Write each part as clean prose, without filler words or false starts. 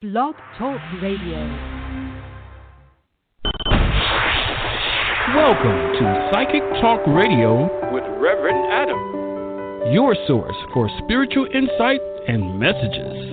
Blog Talk Radio. Welcome to Psychic Talk Radio with Reverend Adam, your source for spiritual insight and messages.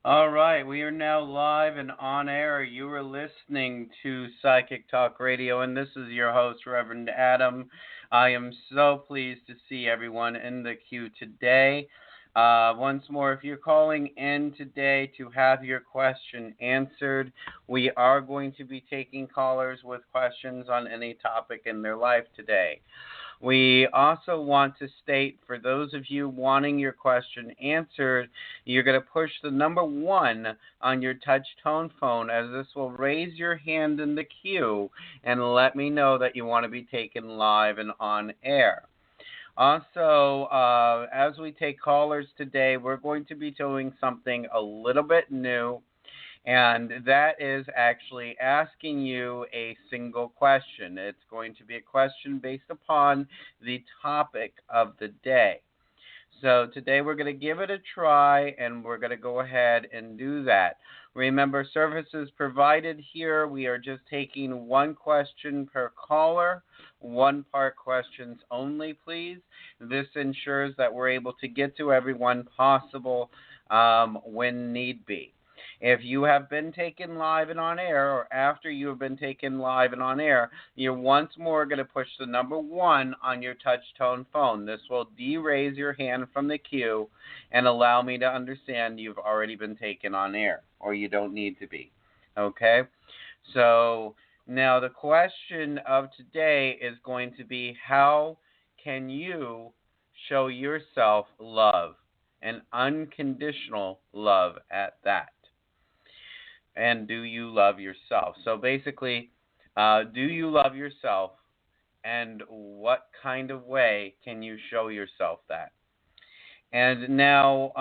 All right, we are now live and on air. You are listening to Psychic Talk Radio, and this is your host, Reverend Adam. I am so pleased to see everyone in the queue today. Once more, if you're calling in today to have your question answered, we are going to be taking callers with questions on any topic in their life today. We also want to state, for those of you wanting your question answered, you're going to push the number 1 on your touch tone phone, as this will raise your hand in the queue and let me know that you want to be taken live and on air. Also, as we take callers today, we're going to be doing something a little bit new, and that is actually asking you a single question. It's going to be a question based upon the topic of the day. So today we're going to give it a try, and we're going to go ahead and do that. Remember, services provided here. We are just taking one question per caller, one-part questions only, please. This ensures that we're able to get to everyone possible when need be. If you have been taken live and on air, or after you have been taken live and on air, you're once more going to push the number 1 on your touch tone phone. This will de-raise your hand from the queue and allow me to understand you've already been taken on air, or you don't need to be. Okay? So now the question of today is going to be, how can you show yourself love, and unconditional love at that? And do you love yourself? So basically, do you love yourself, and what kind of way can you show yourself that? And now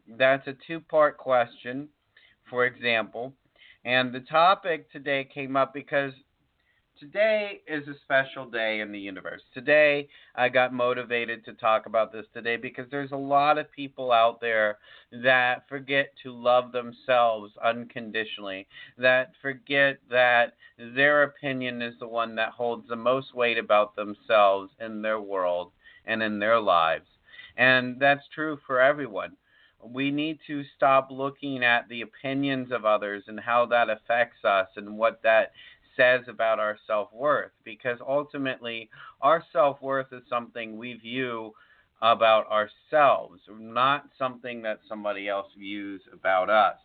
that's a 2-part question, for example. And the topic today came up because today is a special day in the universe. Today, I got motivated to talk about this today because there's a lot of people out there that forget to love themselves unconditionally, that forget that their opinion is the one that holds the most weight about themselves in their world and in their lives. And that's true for everyone. We need to stop looking at the opinions of others and how that affects us and what that says about our self-worth, because ultimately our self-worth is something we view about ourselves, not something that somebody else views about us.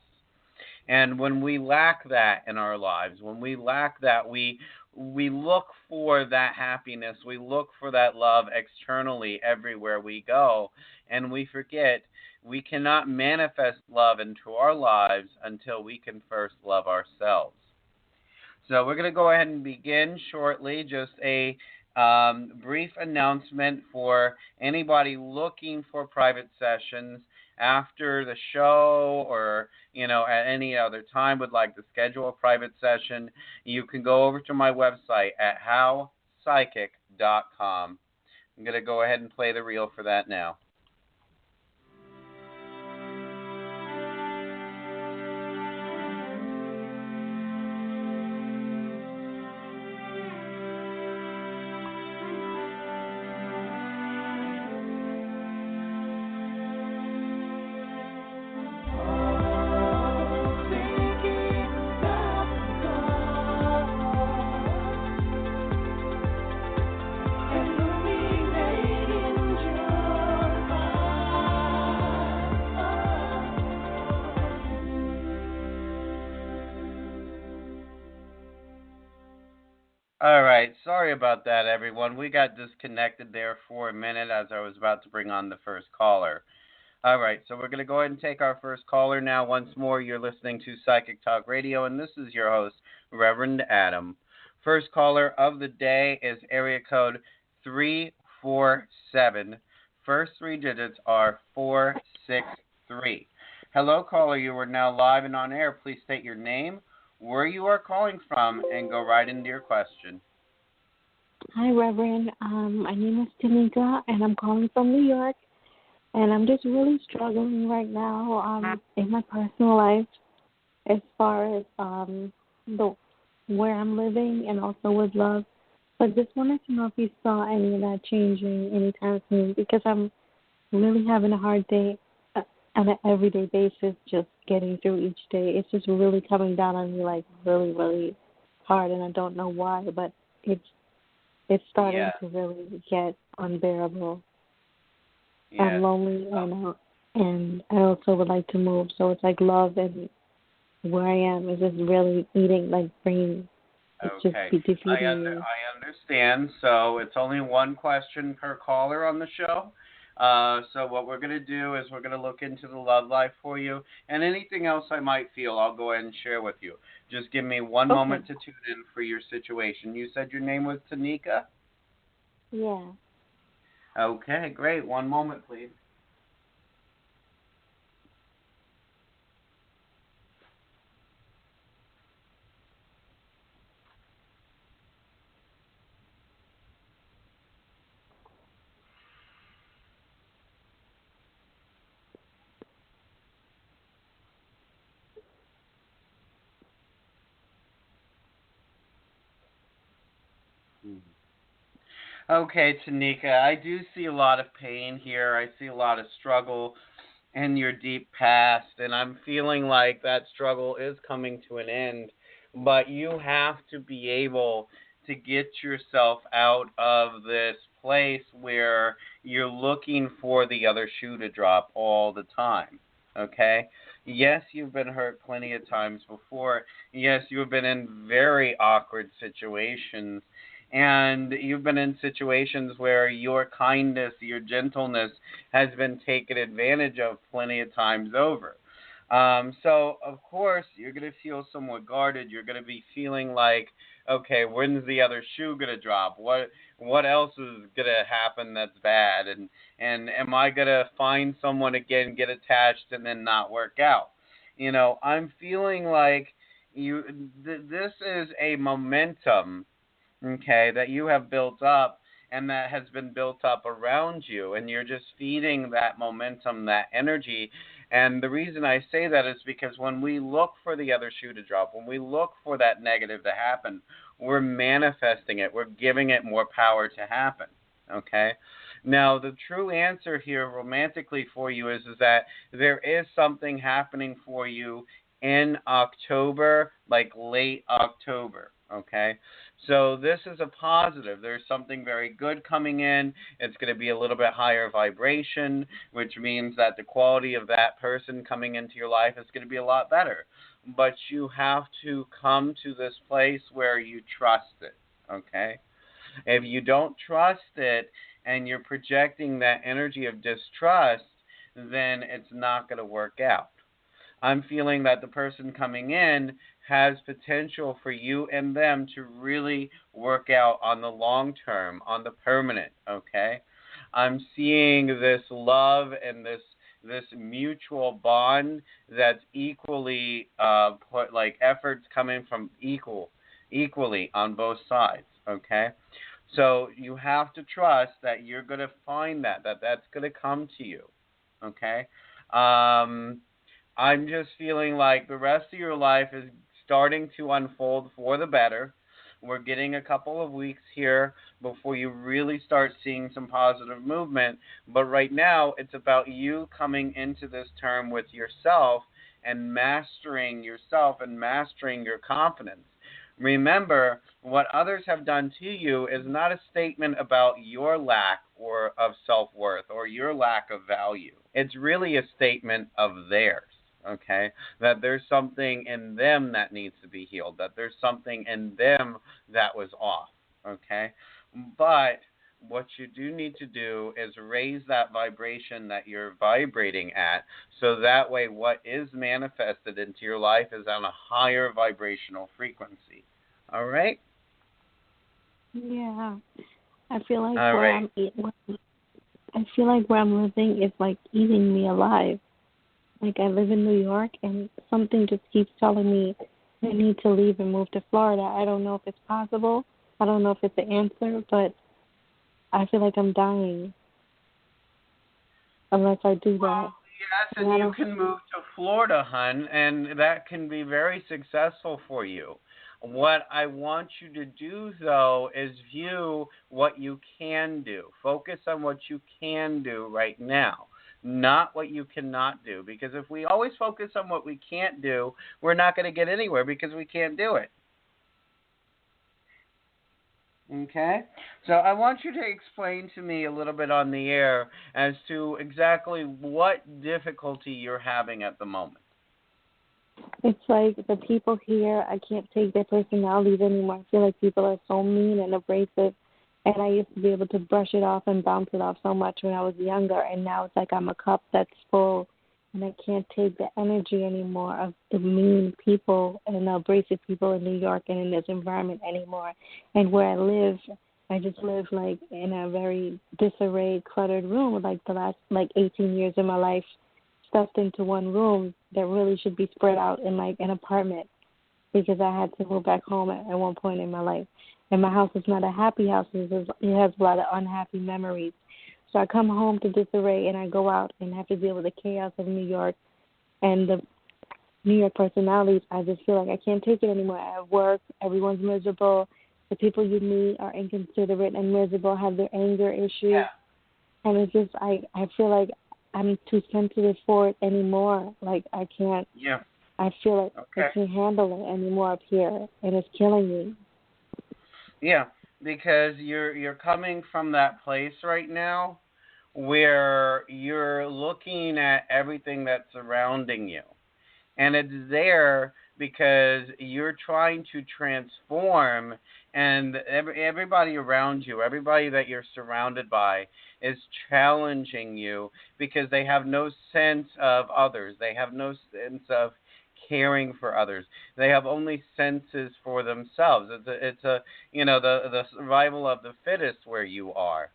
And when we lack that in our lives, when we lack that, we look for that happiness, we look for that love externally everywhere we go, and we forget we cannot manifest love into our lives until we can first love ourselves. So we're going to go ahead and begin shortly. Just a brief announcement for anybody looking for private sessions after the show, or at any other time would like to schedule a private session. You can go over to my website at howpsychic.com. I'm going to go ahead and play the reel for that now. All right, sorry about that, everyone. We got disconnected there for a minute as I was about to bring on the first caller. All right, so we're going to go ahead and take our first caller now. Once more, you're listening to Psychic Talk Radio, and this is your host, Reverend Adam. First caller of the day is area code 347. First 3 digits are 463. Hello, caller. You are now live and on air. Please state your name, where you are calling from, and go right into your question. Hi, Reverend. My name is Tanika, and I'm calling from New York. And I'm just really struggling right now in my personal life as far as where I'm living and also with love. But just wanted to know if you saw any of that changing anytime soon, because I'm really having a hard day on an everyday basis just getting through each day. It's just really coming down on me like really, really hard, and I don't know why, but it's starting to really get unbearable. Yeah. I'm lonely and I also would like to move. So it's like love and where I am is just really eating, like bringing, it's just defeating me. I understand. So it's only one question per caller on the show. So what we're going to do is we're going to look into the love life for you, and anything else I might feel, I'll go ahead and share with you. Just give me one moment to tune in for your situation. You said your name was Tanika? Yeah. Okay, great. One moment, please. Okay, Tanika, I do see a lot of pain here. I see a lot of struggle in your deep past, and I'm feeling like that struggle is coming to an end. But you have to be able to get yourself out of this place where you're looking for the other shoe to drop all the time. Okay? Yes, you've been hurt plenty of times before. Yes, you've been in very awkward situations. And you've been in situations where your kindness, your gentleness has been taken advantage of plenty of times over. So, of course, you're going to feel somewhat guarded. You're going to be feeling like, okay, when's the other shoe going to drop? What else is going to happen that's bad? And am I going to find someone again, get attached, and then not work out? You know, I'm feeling like this is a momentum, okay, that you have built up and that has been built up around you, and you're just feeding that momentum, that energy. And the reason I say that is because when we look for the other shoe to drop, when we look for that negative to happen, we're manifesting it. We're giving it more power to happen, okay? Now, the true answer here romantically for you is that there is something happening for you in October, like late October, okay? So this is a positive. There's something very good coming in. It's going to be a little bit higher vibration, which means that the quality of that person coming into your life is going to be a lot better. But you have to come to this place where you trust it, okay? If you don't trust it and you're projecting that energy of distrust, then it's not going to work out. I'm feeling that the person coming in has potential for you and them to really work out on the long term, on the permanent, okay? I'm seeing this love and this mutual bond that's equally like efforts coming from equally on both sides, okay? So you have to trust that you're going to find that's going to come to you, okay? I'm just feeling like the rest of your life is starting to unfold for the better. We're getting a couple of weeks here before you really start seeing some positive movement. But right now, it's about you coming into this term with yourself and mastering yourself and mastering your confidence. Remember, what others have done to you is not a statement about your lack or of self-worth or your lack of value. It's really a statement of theirs. Okay, that there's something in them that needs to be healed, that there's something in them that was off, okay? But what you do need to do is raise that vibration that you're vibrating at, so that way what is manifested into your life is on a higher vibrational frequency. All right? Yeah. I feel like I feel like where I'm living is like eating me alive. Like I live in New York, and something just keeps telling me I need to leave and move to Florida. I don't know if it's possible. I don't know if it's the answer, but I feel like I'm dying unless I do that. Well, yes, and you can move to Florida, hon, and that can be very successful for you. What I want you to do, though, is view what you can do. Focus on what you can do right now, not what you cannot do. Because if we always focus on what we can't do, we're not going to get anywhere because we can't do it. Okay? So I want you to explain to me a little bit on the air as to exactly what difficulty you're having at the moment. It's like the people here, I can't take their personalities anymore. I feel like people are so mean and abrasive, and I used to be able to brush it off and bounce it off so much when I was younger, and now it's like I'm a cup that's full, and I can't take the energy anymore of the mean people and the abrasive people in New York and in this environment anymore. And where I live, I just live like in a very disarray, cluttered room, like the last 18 years of my life stuffed into one room that really should be spread out in like an apartment, because I had to go back home at one point in my life. And my house is not a happy house. It has a lot of unhappy memories. So I come home to disarray and I go out and have to deal with the chaos of New York and the New York personalities. I just feel like I can't take it anymore. At work, everyone's miserable. The people you meet are inconsiderate and miserable, have their anger issues. Yeah. And it's just, I feel like I'm too sensitive for it anymore. Like I can't. Yeah. I feel like Okay. I can't handle it anymore up here, and it's killing me. Yeah, because you're coming from that place right now where you're looking at everything that's surrounding you. And it's there because you're trying to transform, and everybody around you, everybody that you're surrounded by is challenging you because they have no sense of others. They have no sense of caring for others. They have only senses for themselves. It's a the survival of the fittest where you are.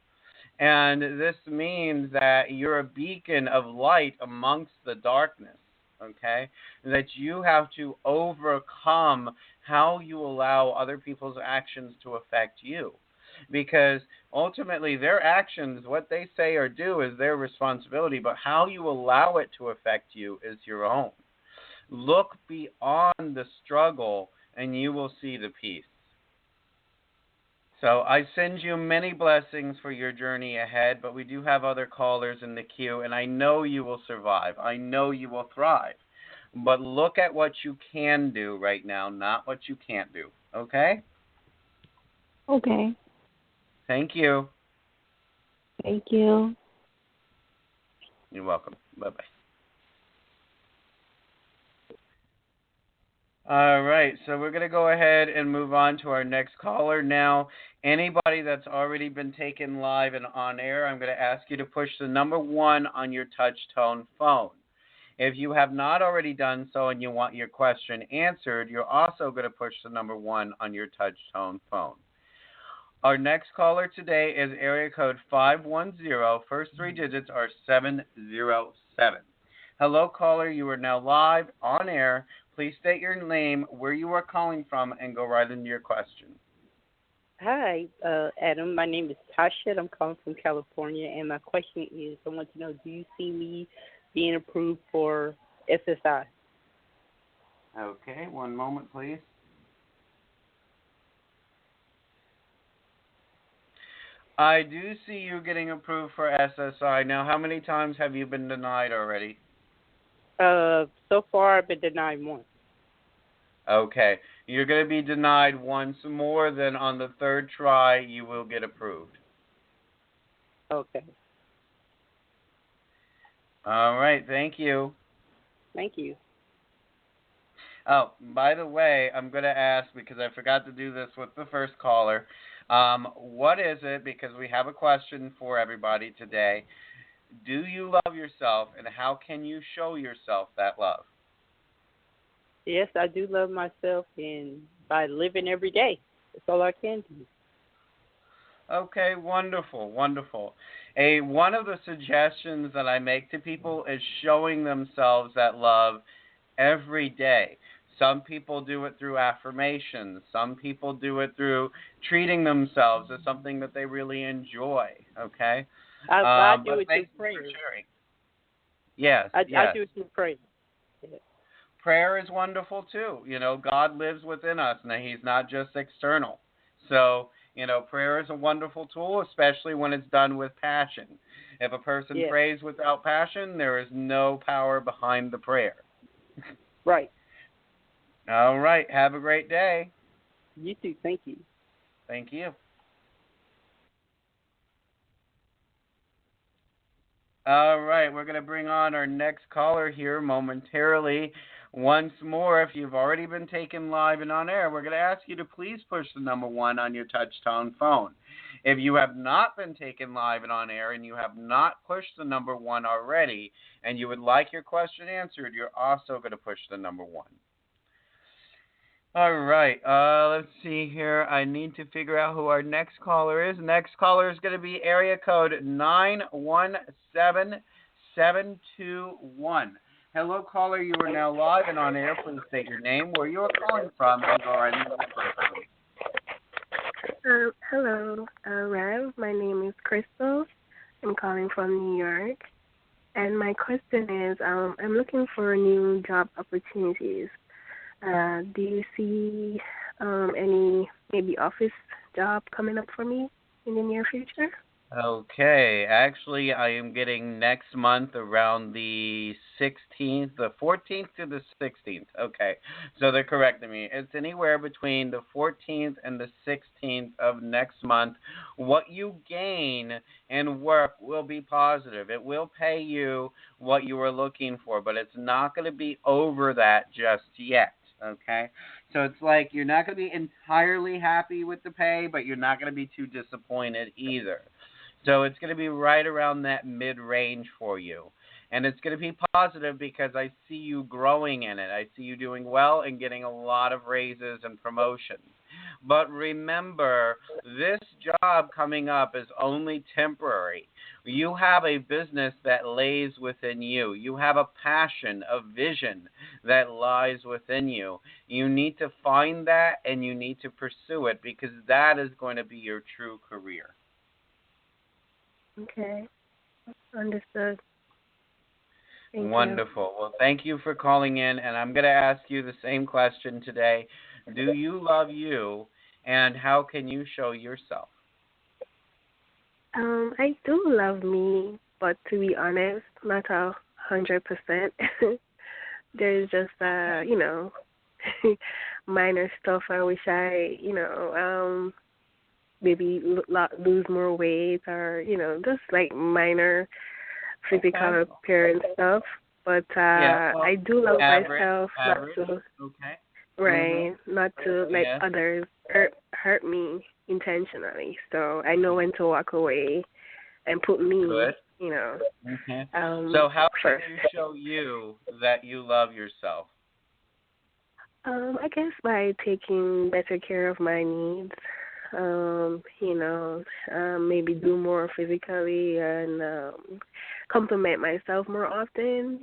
And this means that you're a beacon of light amongst the darkness, okay? That you have to overcome how you allow other people's actions to affect you. Because ultimately their actions, what they say or do, is their responsibility, but how you allow it to affect you is your own. Look beyond the struggle and you will see the peace. So I send you many blessings for your journey ahead, but we do have other callers in the queue, and I know you will survive. I know you will thrive. But look at what you can do right now, not what you can't do. Okay? Okay. Thank you. Thank you. You're welcome. Bye-bye. All right, so we're going to go ahead and move on to our next caller now. Anybody that's already been taken live and on air, I'm going to ask you to push the number 1 on your touch tone phone. If you have not already done so and you want your question answered, you're also going to push the number 1 on your touch tone phone. Our next caller today is area code 510. First 3 digits are 707. Hello, caller. You are now live on air. Please state your name, where you are calling from, and go right into your question. Hi, Adam. My name is Tasha. I'm calling from California, and my question is, I want to know, do you see me being approved for SSI? Okay, one moment, please. I do see you getting approved for SSI. Now, how many times have you been denied already? So far, I've been denied once. Okay. You're going to be denied once more, then on the 3rd try, you will get approved. Okay. All right. Thank you. Thank you. Oh, by the way, I'm going to ask, because I forgot to do this with the first caller, what is it, because we have a question for everybody today, do you love yourself, and how can you show yourself that love? Yes, I do love myself, and by living every day. That's all I can do. Okay, wonderful, wonderful. One of the suggestions that I make to people is showing themselves that love every day. Some people do it through affirmations. Some people do it through treating themselves as something that they really enjoy. Okay? I do but it thank through you for prayer. sharing. Yes, I yes. do it through prayer. Yeah. Prayer is wonderful too. God lives within us, and He's not just external. So, prayer is a wonderful tool, especially when it's done with passion. If a person Yeah. prays without passion, there is no power behind the prayer. Right. All right. Have a great day. You too. Thank you. Thank you. All right. We're going to bring on our next caller here momentarily. Once more, if you've already been taken live and on air, we're going to ask you to please push the number 1 on your touch-tone phone. If you have not been taken live and on air and you have not pushed the number 1 already and you would like your question answered, you're also going to push the number 1. All right. Let's see here. I need to figure out who our next caller is. Next caller is going to be area code 917721. Hello, caller. You are now live and on air. Please state your name, where you are calling from, and go right into the question. Hello, Rev. My name is Crystal. I'm calling from New York. And my question is, I'm looking for new job opportunities. Do you see any maybe office job coming up for me in the near future? Okay. Actually, I am getting next month around the 16th, the 14th to the 16th. Okay. So they're correcting me. It's anywhere between the 14th and the 16th of next month. What you gain in work will be positive. It will pay you what you were looking for, but it's not going to be over that just yet. Okay, so it's like you're not going to be entirely happy with the pay, but you're not going to be too disappointed either. So it's going to be right around that mid-range for you. And it's going to be positive because I see you growing in it. I see you doing well and getting a lot of raises and promotions. But remember, this job coming up is only temporary. You have a business that lays within you. You have a passion, a vision that lies within you. You need to find that and you need to pursue it because that is going to be your true career. Okay. Understood. Thank Wonderful. you. Well, thank you for calling in, and I'm going to ask you the same question today. Do you love you, and how can you show yourself? I do love me, but to be honest, not 100%. There's just, minor stuff I wish I, maybe lose more weight or, just like minor physical appearance stuff. But I do love myself average. not to, Okay. right, not to let others hurt me intentionally. So I know when to walk away and put me, Okay. So how can you show you that you love yourself? I guess by taking better care of my needs. Maybe do more physically and compliment myself more often,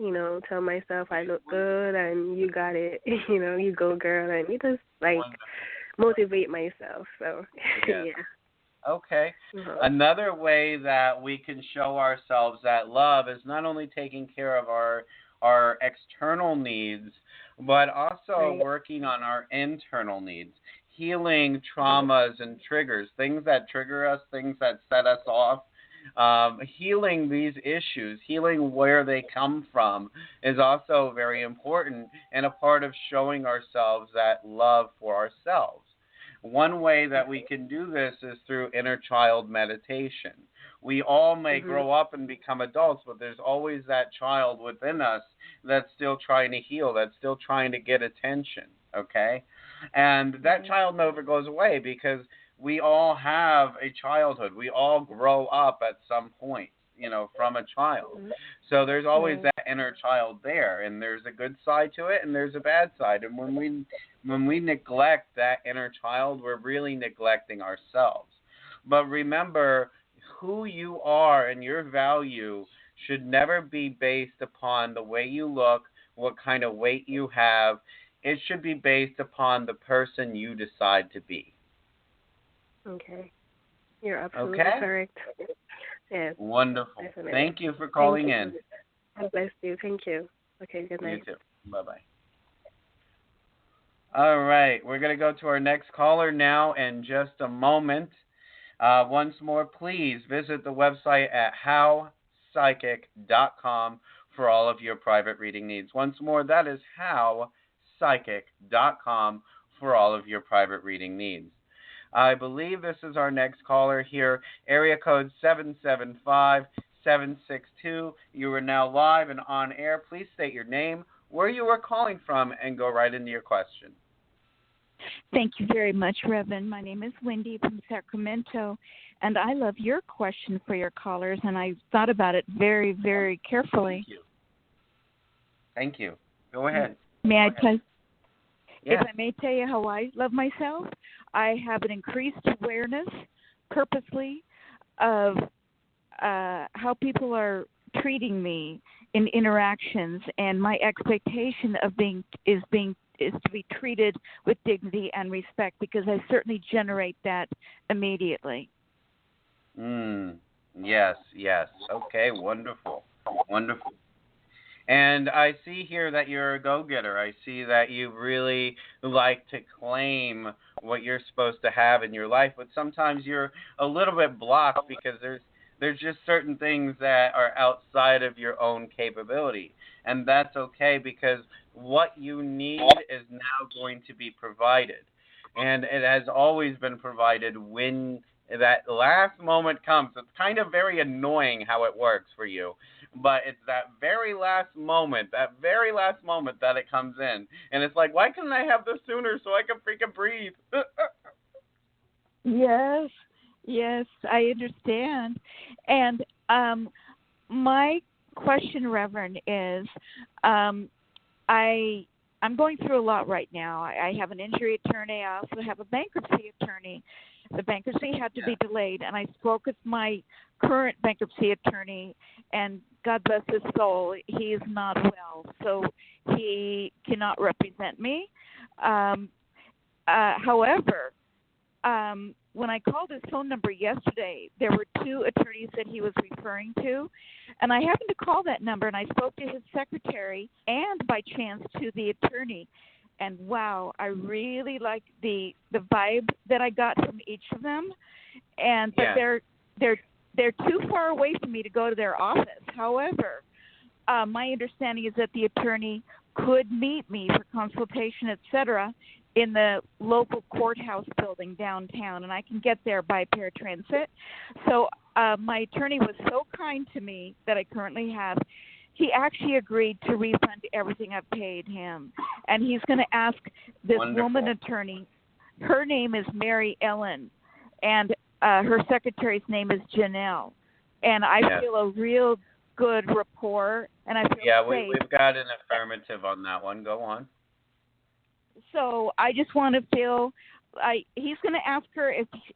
tell myself I look good and you got it, you go girl, and you just motivate myself. So, yeah. Okay. Another way that we can show ourselves that love is not only taking care of our external needs, but also working on our internal needs. Healing traumas and triggers, things that trigger us, things that set us off. Healing these issues, healing where they come from is also very important and a part of showing ourselves that love for ourselves. One way that we can do this is through inner child meditation. We all may grow up and become adults, but there's always that child within us that's still trying to heal, that's still trying to get attention, okay? And that child never goes away because we all have a childhood. We all grow up at some point, from a child. So there's always that inner child there, and there's a good side to it and there's a bad side. And when we neglect that inner child, we're really neglecting ourselves. But remember, who you are and your value should never be based upon the way you look, what kind of weight you have. it should be based upon the person you decide to be. Okay. You're absolutely Okay? correct. Yes. Wonderful. Definitely. Thank you for calling Thank in. you. God bless you. Thank you. Okay, good night. You too. Bye-bye. All right. We're going to go to our next caller now in just a moment. Once more, please visit the website at howpsychic.com for all of your private reading needs. Once more, that is howpsychic.com for all of your private reading needs. I believe this is our next caller here, area code 775-762. You are now live and on air. Please state your name, where you are calling from, and go right into your question. Thank you very much, Reverend. My name is Wendy from Sacramento, and I love your question for your callers, and I thought about it very, very carefully. Thank you. Go ahead. May I tell? Yes. If I may tell you how I love myself, I have an increased awareness, purposely, of how people are treating me in interactions, and my expectation of is to be treated with dignity and respect, because I certainly generate that immediately. Yes. Okay, wonderful. Wonderful. And I see here that you're a go-getter. I see that you really like to claim what you're supposed to have in your life, but sometimes you're a little bit blocked because there's just certain things that are outside of your own capability. And that's okay, because what you need is now going to be provided. And it has always been provided when that last moment comes. It's kind of very annoying how it works for you. But it's that very last moment that it comes in. And it's like, why couldn't I have this sooner so I can freaking breathe? Yes, I understand. And my question, Reverend, is I'm going through a lot right now. I have an injury attorney. I also have a bankruptcy attorney. The bankruptcy had to be delayed, and I spoke with my current bankruptcy attorney, and God bless his soul, he is not well, so he cannot represent me. However, when I called his phone number yesterday, there were two attorneys that he was referring to, and I happened to call that number, and I spoke to his secretary and by chance to the attorney. And wow, I really like the vibe that I got from each of them, but they're too far away from me to go to their office. However, my understanding is that the attorney could meet me for consultation, etc., in the local courthouse building downtown, and I can get there by paratransit. So my attorney was so kind to me that I currently have. He actually agreed to refund everything I've paid him, and he's going to ask this woman attorney. Her name is Mary Ellen, and her secretary's name is Janelle. And I feel a real good rapport, and I feel safe. We've got an affirmative on that one. Go on. So I just want to feel he's going to ask her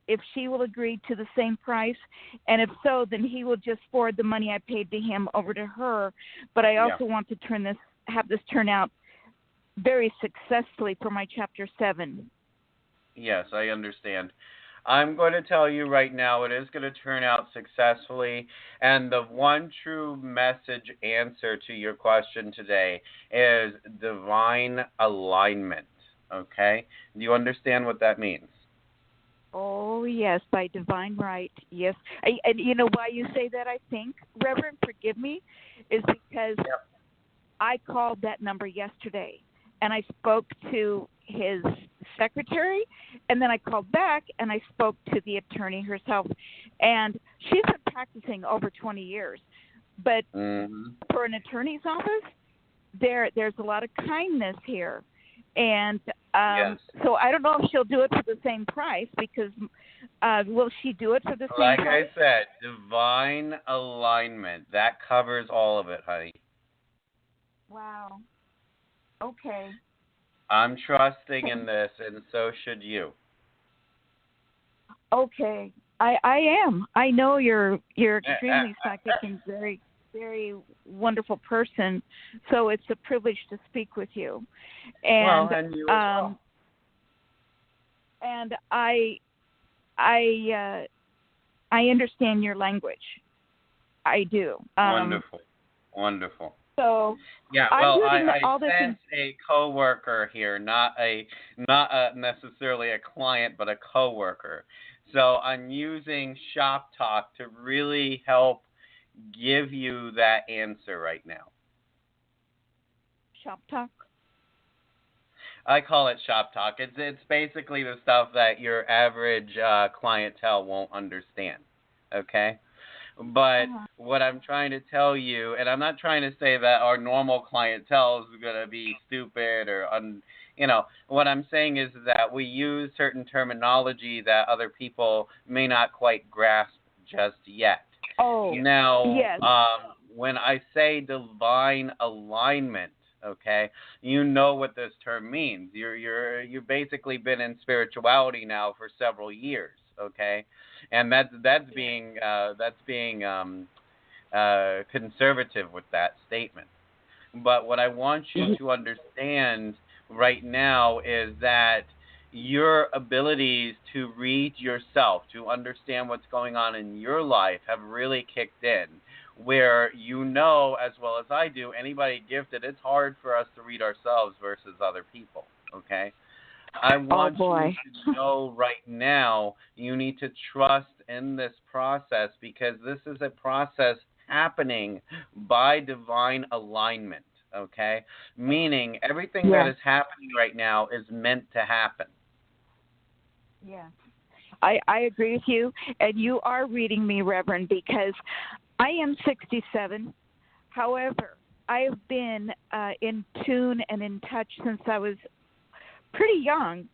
if she will agree to the same price, and if so, then he will just forward the money I paid to him over to her. But I also want to have this turn out very successfully for my Chapter 7. Yes, I understand. I'm going to tell you right now, it is going to turn out successfully, and the one true message answer to your question today is divine alignment. Okay? Do you understand what that means? Oh, yes, by divine right, yes. And you know why you say that, I think, Reverend, forgive me, is because I called that number yesterday, and I spoke to his secretary, and then I called back, and I spoke to the attorney herself. And she's been practicing over 20 years. But for an attorney's office, there's a lot of kindness here. And so I don't know if she'll do it for the same price, because will she do it for the same price? Like I said, divine alignment. That covers all of it, honey. Wow. Okay. I'm trusting in this, and so should you. Okay. I am. I know you're extremely psychic and very very wonderful person, so it's a privilege to speak with you. And, and you as well. And I understand your language. I do. Wonderful. So yeah, I'm well, doing I all the sense a coworker here, not necessarily a client, but a coworker. So I'm using shop talk to really help give you that answer right now. Shop talk? I call it shop talk. It's basically the stuff that your average clientele won't understand. Okay? But what I'm trying to tell you, and I'm not trying to say that our normal clientele is going to be stupid or, what I'm saying is that we use certain terminology that other people may not quite grasp just yet. Oh, now, yes. When I say divine alignment, okay, you know what this term means. You've basically been in spirituality now for several years, okay, and that's being conservative with that statement. But what I want you to understand right now is that your abilities to read yourself, to understand what's going on in your life, have really kicked in. Where as well as I do, anybody gifted, it's hard for us to read ourselves versus other people, okay? I want you to know right now you need to trust in this process because this is a process happening by divine alignment, okay? Meaning everything that is happening right now is meant to happen. Yeah. I agree with you, and you are reading me, Reverend, because I am 67. However, I have been in tune and in touch since I was pretty young.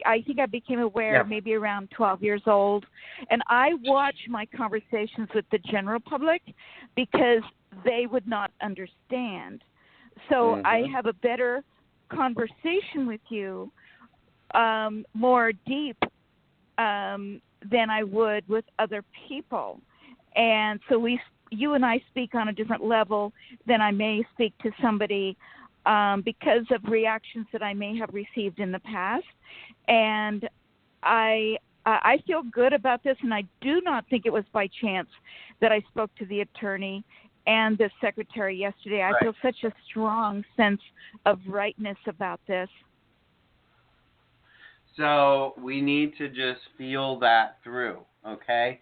I think I became aware maybe around 12 years old. And I watch my conversations with the general public because they would not understand. So I have a better conversation with you, more deep than I would with other people. And so you and I speak on a different level than I may speak to somebody because of reactions that I may have received in the past. And I feel good about this, and I do not think it was by chance that I spoke to the attorney and the secretary yesterday. I feel such a strong sense of rightness about this. So we need to just feel that through, okay?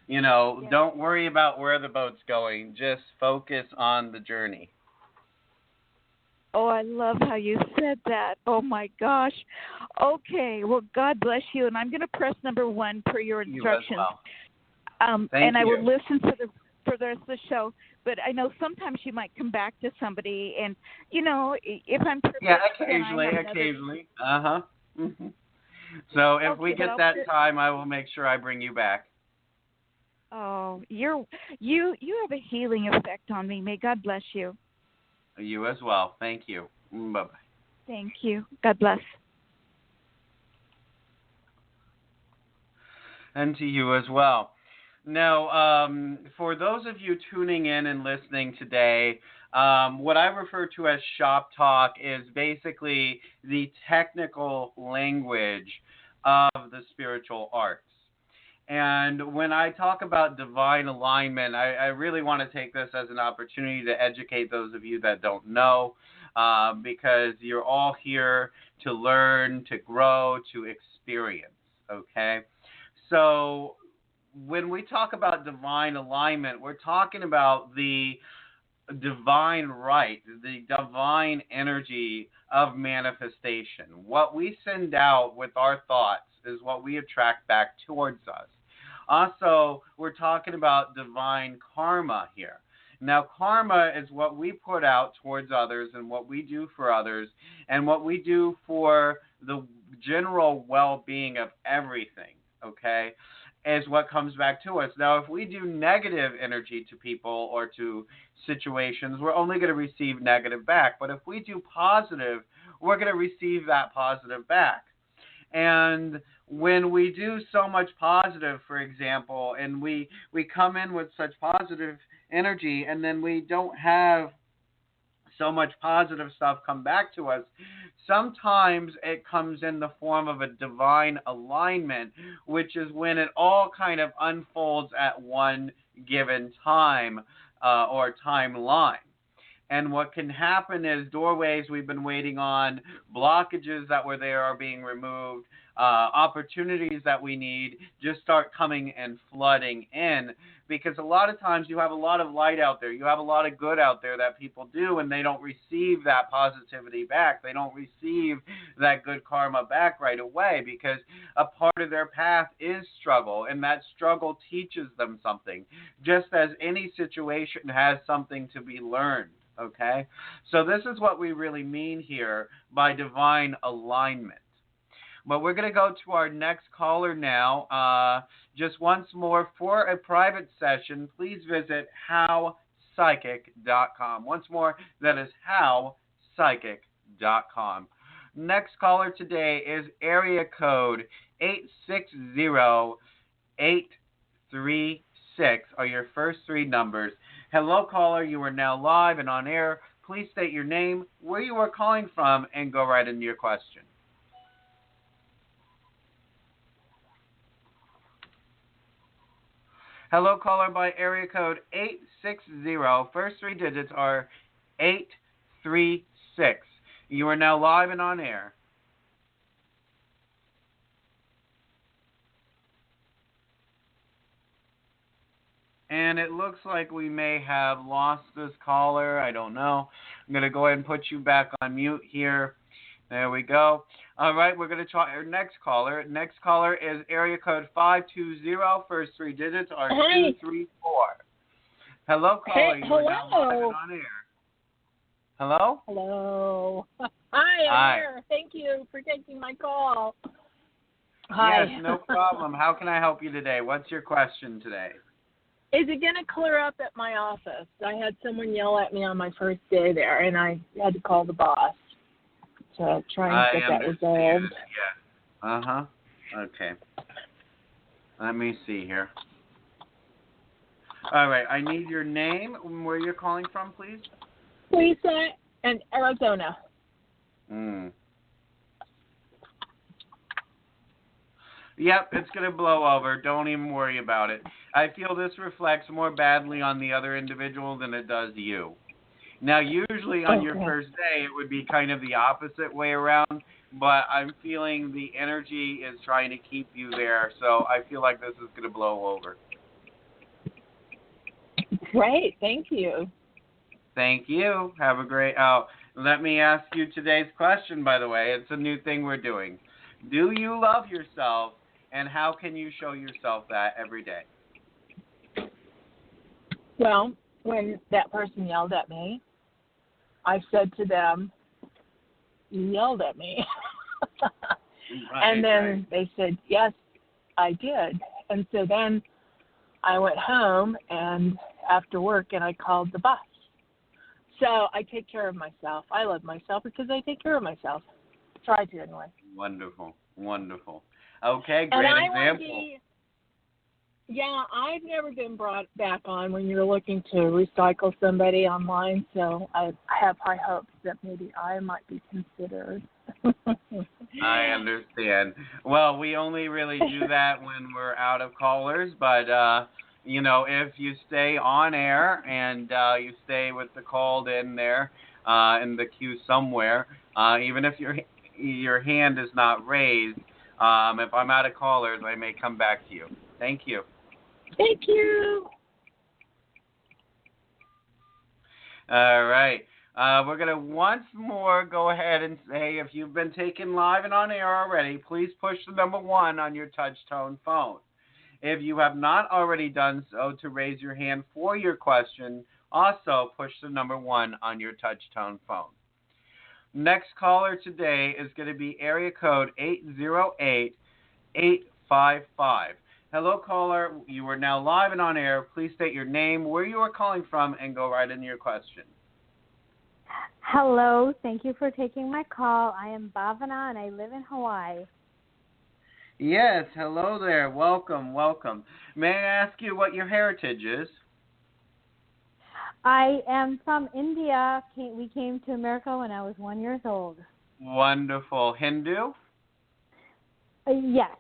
Don't worry about where the boat's going. Just focus on the journey. Oh, I love how you said that. Oh, my gosh. Okay. Well, God bless you. And I'm going to press number 1 per your instructions. You as well. And I will listen for the rest of the show. But I know sometimes you might come back to somebody. And, if I'm privileged. Yeah, occasionally. Uh-huh. Mm-hmm. So if we get that time, I will make sure I bring you back. Oh, you have a healing effect on me. May God bless you. You as well. Thank you. Bye-bye. Thank you. God bless. And to you as well. Now, for those of you tuning in and listening today, what I refer to as shop talk is basically the technical language of the spiritual arts. And when I talk about divine alignment, I really want to take this as an opportunity to educate those of you that don't know, because you're all here to learn, to grow, to experience, okay? So when we talk about divine alignment, we're talking about the divine right, the divine energy of manifestation. What we send out with our thoughts is what we attract back towards us. Also, we're talking about divine karma here. Now, karma is what we put out towards others and what we do for others and what we do for the general well-being of everything, okay, is what comes back to us. Now, if we do negative energy to people or to situations, we're only going to receive negative back. But if we do positive, we're going to receive that positive back. And when we do so much positive, for example, and we come in with such positive energy, and then we don't have so much positive stuff come back to us, sometimes it comes in the form of a divine alignment, which is when it all kind of unfolds at one given time or timeline. And what can happen is doorways we've been waiting on, blockages that were there are being removed, opportunities that we need just start coming and flooding in, because a lot of times you have a lot of light out there. You have a lot of good out there that people do, and they don't receive that positivity back. They don't receive that good karma back right away, because a part of their path is struggle, and that struggle teaches them something, just as any situation has something to be learned. Okay? So this is what we really mean here by divine alignment. But we're going to go to our next caller now. Just once more, for a private session, please visit howpsychic.com. Once more, that is howpsychic.com. Next caller today is area code 860836 are your first three numbers. Hello, caller. You are now live and on air. Please state your name, where you are calling from, and go right into your question. Hello, caller by area code 860. First three digits are 836. You are now live and on air. And it looks like we may have lost this caller. I don't know. I'm going to go ahead and put you back on mute here. There we go. All right, we're going to try our next caller. Next caller is area code 520. First three digits are 234. Hello, caller. Hey, you are now live and on air. Hello? Hello. Hi, I'm here. Thank you for taking my call. Hi. Yes, no problem. How can I help you today? What's your question today? Is it going to clear up at my office? I had someone yell at me on my first day there, and I had to call the boss to try and get that resolved. Yeah. Uh-huh. Okay. Let me see here. All right. I need your name and where you're calling from, please. Lisa in Arizona. Yep, it's going to blow over. Don't even worry about it. I feel this reflects more badly on the other individual than it does you. Now, usually on your first day, it would be kind of the opposite way around, but I'm feeling the energy is trying to keep you there, so I feel like this is going to blow over. Great. Thank you. Thank you. Have a great... let me ask you today's question, by the way. It's a new thing we're doing. Do you love yourself, and how can you show yourself that every day? Well, when that person yelled at me, I said to them, "You yelled at me." And then they said, "Yes, I did." And so then I went home and after work and I called the boss. So I take care of myself. I love myself because I take care of myself. Try to anyway. Wonderful. Wonderful. Okay, great example. I've never been brought back on when you're looking to recycle somebody online, so I have high hopes that maybe I might be considered. I understand. Well, we only really do that when we're out of callers, but, if you stay on air and you stay with the called in there in the queue somewhere, even if your hand is not raised, if I'm out of callers, I may come back to you. Thank you. Thank you. All right. We're going to once more go ahead and say, if you've been taken live and on air already, please push the number 1 on your touch-tone phone. If you have not already done so, to raise your hand for your question, also push the number 1 on your touch-tone phone. Next caller today is going to be area code 808-855. Hello, caller. You are now live and on air. Please state your name, where you are calling from, and go right into your question. Hello. Thank you for taking my call. I am Bhavana, and I live in Hawaii. Yes, hello there. Welcome, welcome. May I ask you what your heritage is? I am from India. We came to America when I was 1 year old. Wonderful. Hindu? Yes.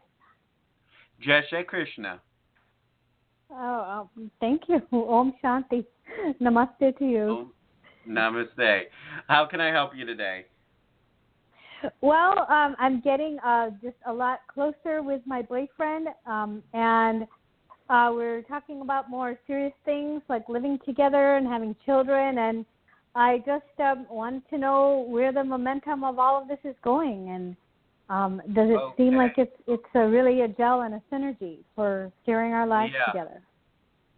Jai Shri Krishna. Thank you. Om Shanti. Namaste to you. Oh, namaste. How can I help you today? Well, I'm getting just a lot closer with my boyfriend, and we're talking about more serious things like living together and having children, and I just want to know where the momentum of all of this is going, and does it seem like it's really a gel and a synergy for steering our lives together?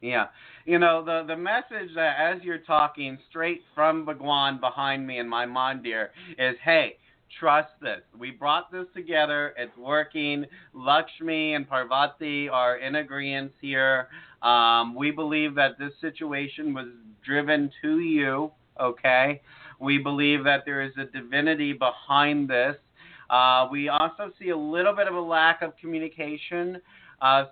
Yeah. You know, the message that as you're talking straight from Bhagwan behind me in my mandir is, hey, trust this. We brought this together. It's working. Lakshmi and Parvati are in agreement here. We believe that this situation was driven to you, okay? We believe that there is a divinity behind this. We also see a little bit of a lack of communication.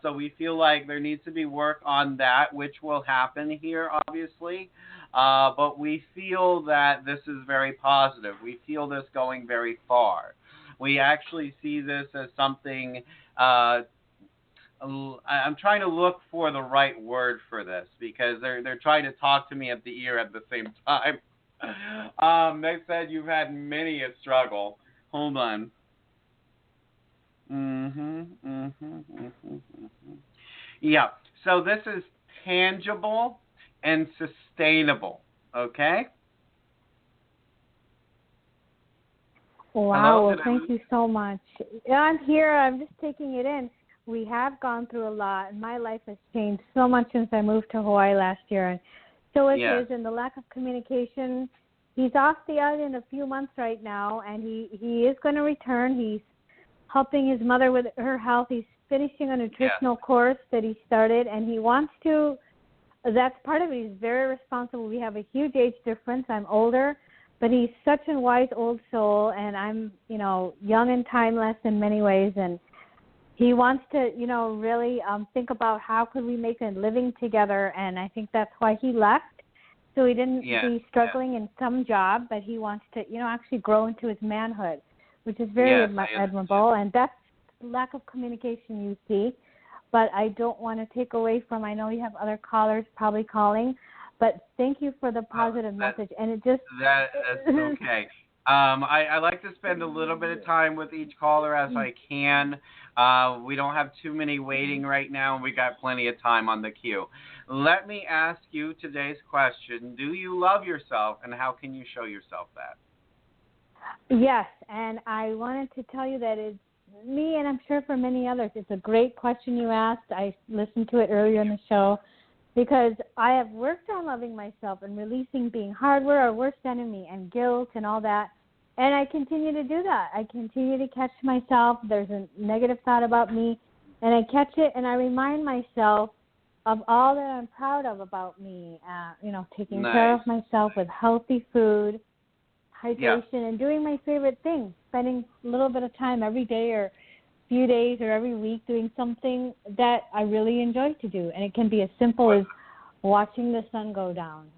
So we feel like there needs to be work on that, which will happen here, obviously. But we feel that this is very positive. We feel this going very far. We actually see this as something, I'm trying to look for the right word for this because they're trying to talk to me at the ear at the same time. They said you've had many a struggle. Hold on. Yeah, so this is tangible and sustainable, okay? Wow, well, thank you so much. Yeah, I'm here. I'm just taking it in. We have gone through a lot, and my life has changed so much since I moved to Hawaii last year. And so it is, and the lack of communication. He's off the island a few months right now, and he is going to return. He's helping his mother with her health. He's finishing a nutritional course that he started, and he wants to, that's part of it. He's very responsible. We have a huge age difference. I'm older, but he's such a wise old soul, and I'm, young and timeless in many ways, and he wants to, really think about how could we make a living together, and I think that's why he left. So he didn't be struggling in some job, but he wants to, actually grow into his manhood, which is very admirable, and that's lack of communication you see. But I don't want to take away from, I know you have other callers probably calling, but thank you for the positive message. And it just... That's okay. I like to spend a little bit of time with each caller as I can. We don't have too many waiting right now, and we got plenty of time on the queue. Let me ask you today's question. Do you love yourself, and how can you show yourself that? Yes, and I wanted to tell you that it's me, and I'm sure for many others, it's a great question you asked. I listened to it earlier in the show because I have worked on loving myself and releasing being hardware, our worst enemy, and guilt and all that. And I continue to do that. I continue to catch myself. There's a negative thought about me, and I catch it, and I remind myself of all that I'm proud of about me, taking care of myself with healthy food, hydration, and doing my favorite thing, spending a little bit of time every day or a few days or every week doing something that I really enjoy to do. And it can be as simple as watching the sun go down.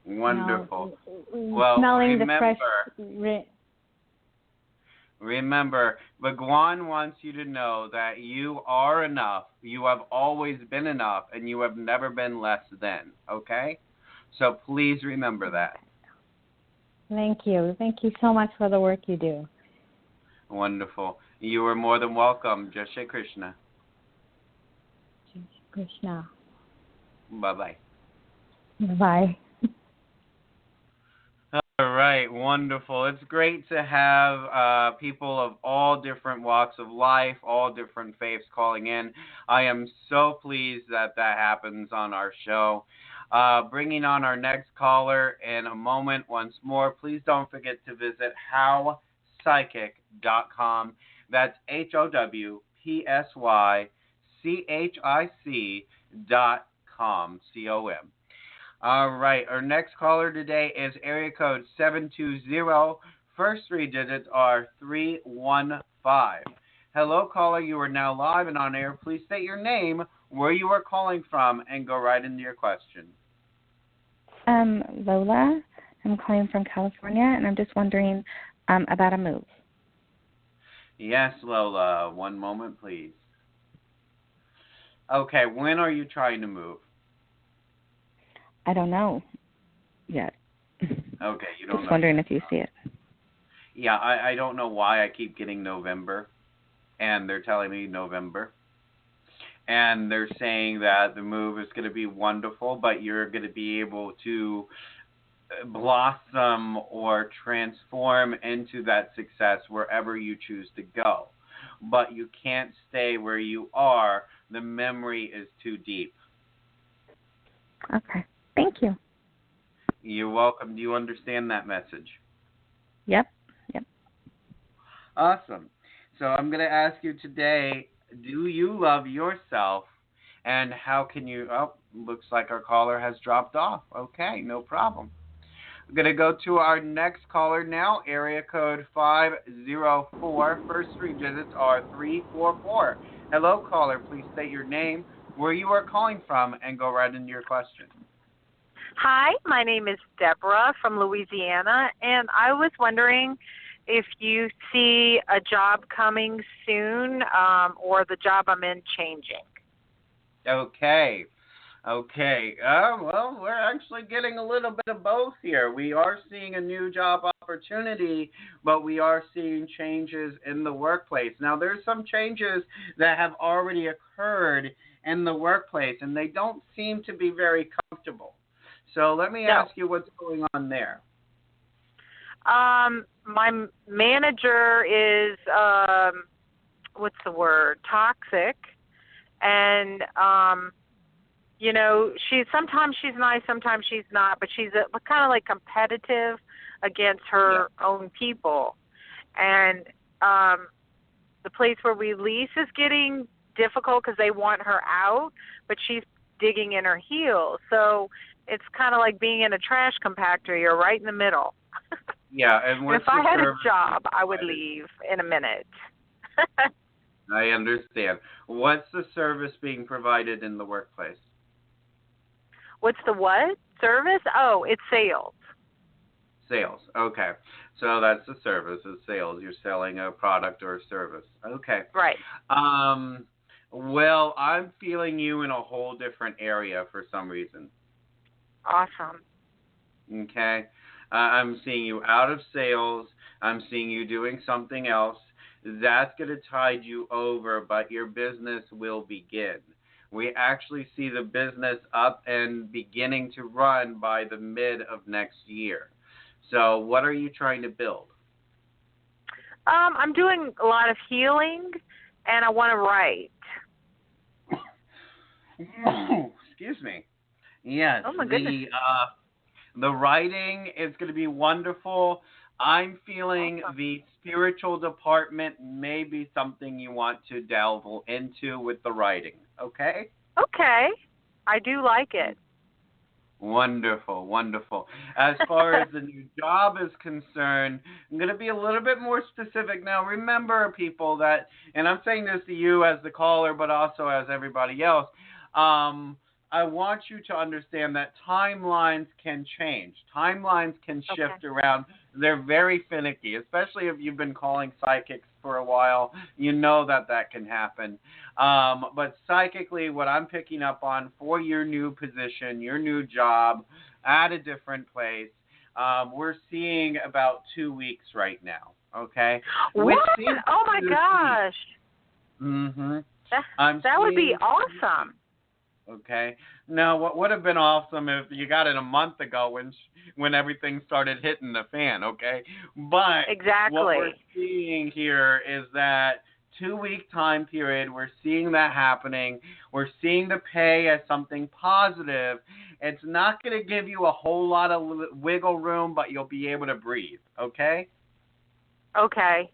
Wonderful. Smelling the fresh... Remember, Bhagwan wants you to know that you are enough. You have always been enough, and you have never been less than, okay? So please remember that. Thank you. Thank you so much for the work you do. Wonderful. You are more than welcome. Jai Shri Krishna. Jai Shri Krishna. Bye-bye. Bye. All right, wonderful. It's great to have people of all different walks of life, all different faiths calling in. I am so pleased that happens on our show. Bringing on our next caller in a moment once more. Please don't forget to visit howpsychic.com. That's HOWPSYCHIC.com, C-O-M. All right, our next caller today is area code 720. First three digits are 315. Hello, caller. You are now live and on air. Please state your name, where you are calling from, and go right into your question. Lola. I'm calling from California, and I'm just wondering about a move. Yes, Lola. One moment, please. Okay, when are you trying to move? I don't know yet. Okay, you don't know. Just wondering if you see it. Yeah, I don't know why I keep getting November, and they're telling me November. And they're saying that the move is going to be wonderful, but you're going to be able to blossom or transform into that success wherever you choose to go. But you can't stay where you are. The memory is too deep. Okay. Thank you. You're welcome. Do you understand that message? Yep. Awesome. So I'm going to ask you today, do you love yourself, and how can you... Oh, looks like our caller has dropped off. Okay, no problem. We're going to go to our next caller now, area code 504. First three digits are 344. Hello, caller. Please state your name, where you are calling from, and go right into your question. Hi, my name is Deborah from Louisiana, and I was wondering if you see a job coming soon or the job I'm in changing. Okay. Well, we're actually getting a little bit of both here. We are seeing a new job opportunity, but we are seeing changes in the workplace. Now, there's some changes that have already occurred in the workplace, and they don't seem to be very comfortable. So let me ask you what's going on there. My manager is, what's the word, toxic, and sometimes she's nice, sometimes she's not, but she's kind of like competitive against her own people. And the place where we lease is getting difficult because they want her out, but she's digging in her heels. So it's kind of like being in a trash compactor. You're right in the middle. Yeah, and if I had a job, I would leave in a minute. I understand. What's the service being provided in the workplace? What's the what? Service? Oh, it's sales. Sales. Okay. So that's the service, is sales. You're selling a product or a service. Okay. Right. Well, I'm feeling you in a whole different area for some reason. Awesome. Okay. I'm seeing you out of sales. I'm seeing you doing something else. That's going to tide you over, but your business will begin. We actually see the business up and beginning to run by the mid of next year. So what are you trying to build? I'm doing a lot of healing, and I want to write. Excuse me. Yes. Oh, my goodness. The writing is going to be wonderful. I'm feeling the spiritual department may be something you want to delve into with the writing, okay? Okay. I do like it. Wonderful, wonderful. As far as the new job is concerned, I'm going to be a little bit more specific now. Remember, people, that, and I'm saying this to you as the caller, but also as everybody else, I want you to understand that timelines can change. Timelines can shift around. They're very finicky, especially if you've been calling psychics for a while. You know that can happen. But psychically, what I'm picking up on for your new position, your new job at a different place, we're seeing about 2 weeks right now, okay? What? Oh, my gosh. Mm-hmm. That would be awesome. Okay. Now, what would have been awesome if you got it a month ago when everything started hitting the fan, okay? But exactly. What we're seeing here is that 2-week time period, we're seeing that happening. We're seeing the pay as something positive. It's not going to give you a whole lot of wiggle room, but you'll be able to breathe, okay? Okay.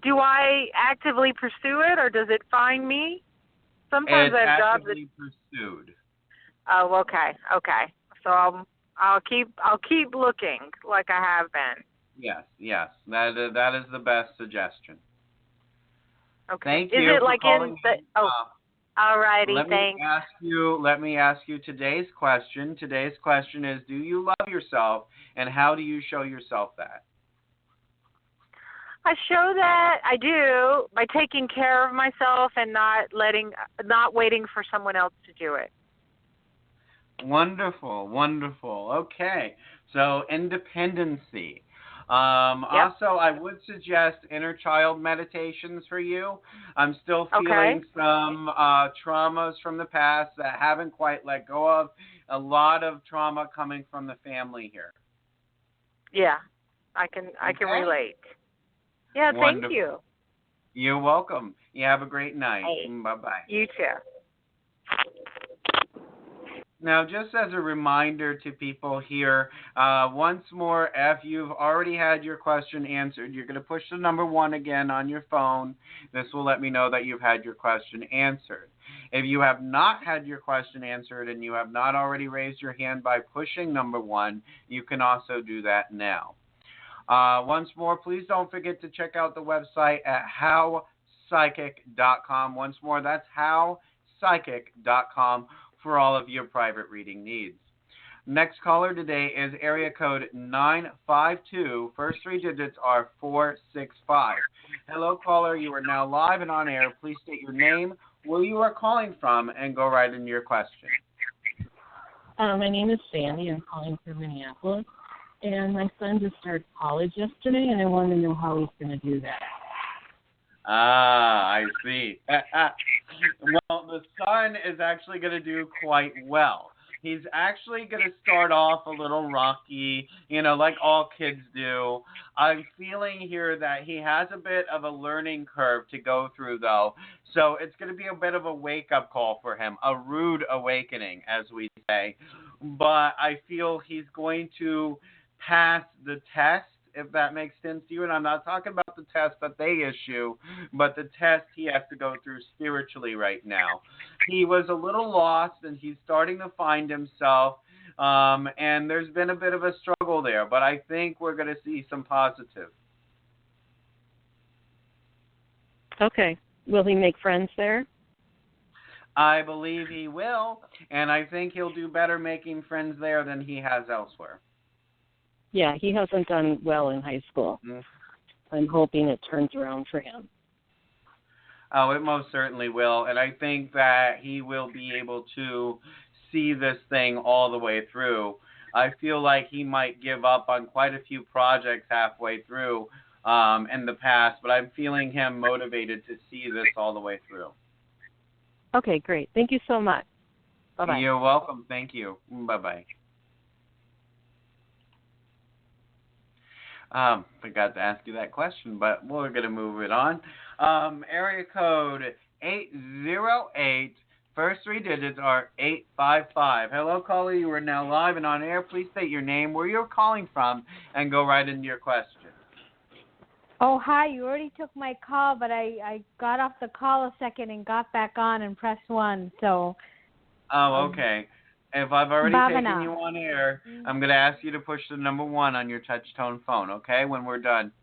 Do I actively pursue it, or does it find me? Sometimes I have jobs that... pursued. Oh, okay. So I'll keep looking like I have been. Yes. That is the best suggestion. Okay. Thank Is you it for like calling in the? in. Oh, all righty. Let Thanks. me ask you today's question. Today's question is: do you love yourself, and how do you show yourself that? I show that I do by taking care of myself and not waiting for someone else to do it. Wonderful, wonderful. Okay, so independency. Yep. Also, I would suggest inner child meditations for you. I'm still feeling some traumas from the past that haven't quite let go of. A lot of trauma coming from the family here. Yeah, I can relate. Yeah, Wonderful. Thank you. You're welcome. You have a great night. Hey. Bye-bye. You too. Now, just as a reminder to people here, once more, if you've already had your question answered, you're going to push the number 1 again on your phone. This will let me know that you've had your question answered. If you have not had your question answered and you have not already raised your hand by pushing number 1, you can also do that now. Once more, please don't forget to check out the website at howpsychic.com. Once more, that's howpsychic.com for all of your private reading needs. Next caller today is area code 952. First 3 digits are 465. Hello, caller. You are now live and on air. Please state your name, where you are calling from, and go right into your question. My name is Sandy. I'm calling from Minneapolis. And my son just started college yesterday, and I want to know how he's going to do that. Ah, I see. Well, the son is actually going to do quite well. He's actually going to start off a little rocky, like all kids do. I'm feeling here that he has a bit of a learning curve to go through, though. So it's going to be a bit of a wake-up call for him, a rude awakening, as we say. But I feel he's going to pass the test, if that makes sense to you. And I'm not talking about the test that they issue, but the test he has to go through spiritually right now. He was a little lost, and he's starting to find himself, and there's been a bit of a struggle there, but I think we're going to see some positive. Okay. Will he make friends there? I believe he will, and I think he'll do better making friends there than he has elsewhere. Yeah, he hasn't done well in high school. Mm-hmm. I'm hoping it turns around for him. Oh, it most certainly will, and I think that he will be able to see this thing all the way through. I feel like he might give up on quite a few projects halfway through in the past, but I'm feeling him motivated to see this all the way through. Okay, great. Thank you so much. Bye-bye. You're welcome. Thank you. Bye-bye. Forgot to ask you that question, but we're going to move it on. Area code 808. First 3 digits are 855. Hello, caller. You are now live and on air. Please state your name, where you're calling from, and go right into your question. Oh, hi. You already took my call, but I got off the call a second and got back on and pressed 1. So. Oh, okay. If I've already Bhavana. taken you on air, I'm going to ask you to push the number 1 on your touch tone phone, okay, when we're done.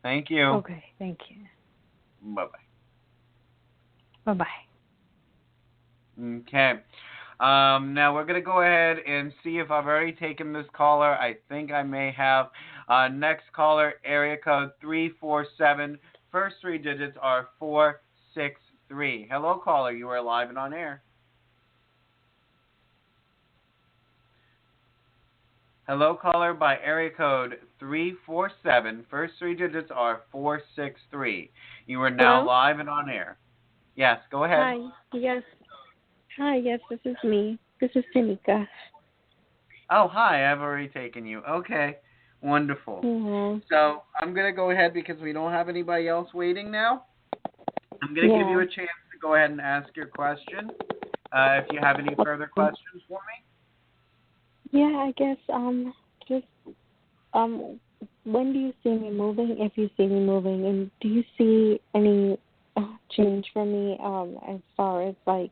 Thank you. Okay, thank you. Bye-bye. Bye-bye. Okay. Now we're going to go ahead and see if I've already taken this caller. I think I may have. Next caller, area code 347. First 3 digits are 463. Hello, caller. You are live and on air. Hello, caller, by area code 347. First 3 digits are 463. You are now Hello? live and on air. Yes, go ahead. Hi. Yes. Hi. Yes, this is me. This is Tanika. Oh, hi. I've already taken you. Okay. Wonderful. Mm-hmm. So I'm going to go ahead because we don't have anybody else waiting now. I'm going to give you a chance to go ahead and ask your question. If you have any further questions for me. Yeah, I guess just when do you see me moving? If you see me moving, and do you see any change for me as far as like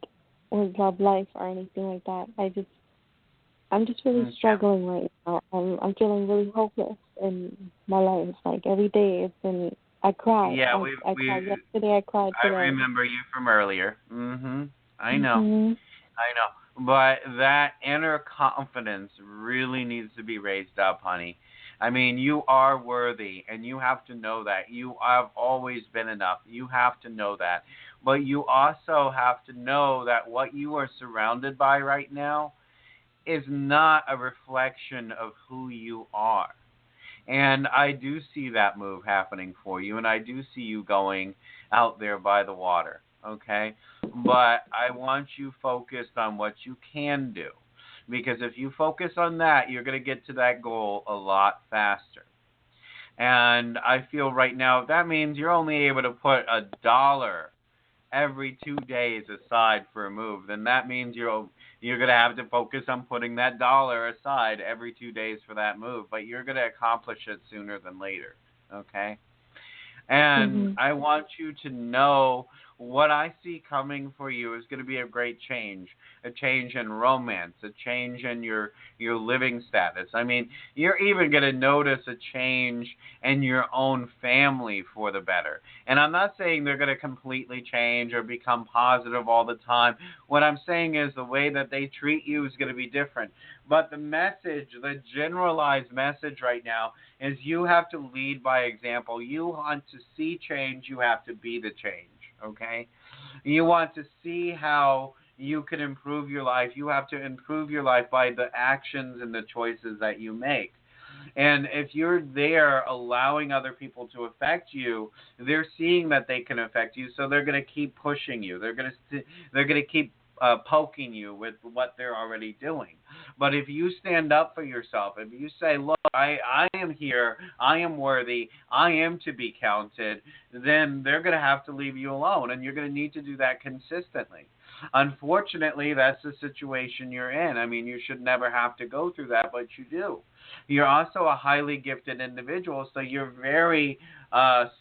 with love life or anything like that? I'm just really struggling right now. I'm feeling really hopeless in my life. Like every day it's been I cried. Yeah, I cried yesterday. I cried today. I remember you from earlier. I know. Mhm. I know. But that inner confidence really needs to be raised up, honey. I mean, you are worthy, and you have to know that. You have always been enough. You have to know that. But you also have to know that what you are surrounded by right now is not a reflection of who you are. And I do see that move happening for you, and I do see you going out there by the water, okay? But I want you focused on what you can do. Because if you focus on that, you're going to get to that goal a lot faster. And I feel right now, if that means you're only able to put $1 every 2 days aside for a move, then that means you're going to have to focus on putting that $1 aside every 2 days for that move. But you're going to accomplish it sooner than later, okay? And I want you to know what I see coming for you is going to be a great change, a change in romance, a change in your living status. I mean, you're even going to notice a change in your own family for the better. And I'm not saying they're going to completely change or become positive all the time. What I'm saying is the way that they treat you is going to be different. But the message, the generalized message right now is you have to lead by example. You want to see change, you have to be the change. Okay? You want to see how you can improve your life. You have to improve your life by the actions and the choices that you make. And if you're there allowing other people to affect you, they're seeing that they can affect you, so they're going to keep pushing you. They're going to keep poking you with what they're already doing. But if you stand up for yourself, if you say, look, I am here, I am worthy, I am to be counted, then they're going to have to leave you alone, and you're going to need to do that consistently. Unfortunately, that's the situation you're in. I mean, you should never have to go through that, but you do. You're also a highly gifted individual, so you're very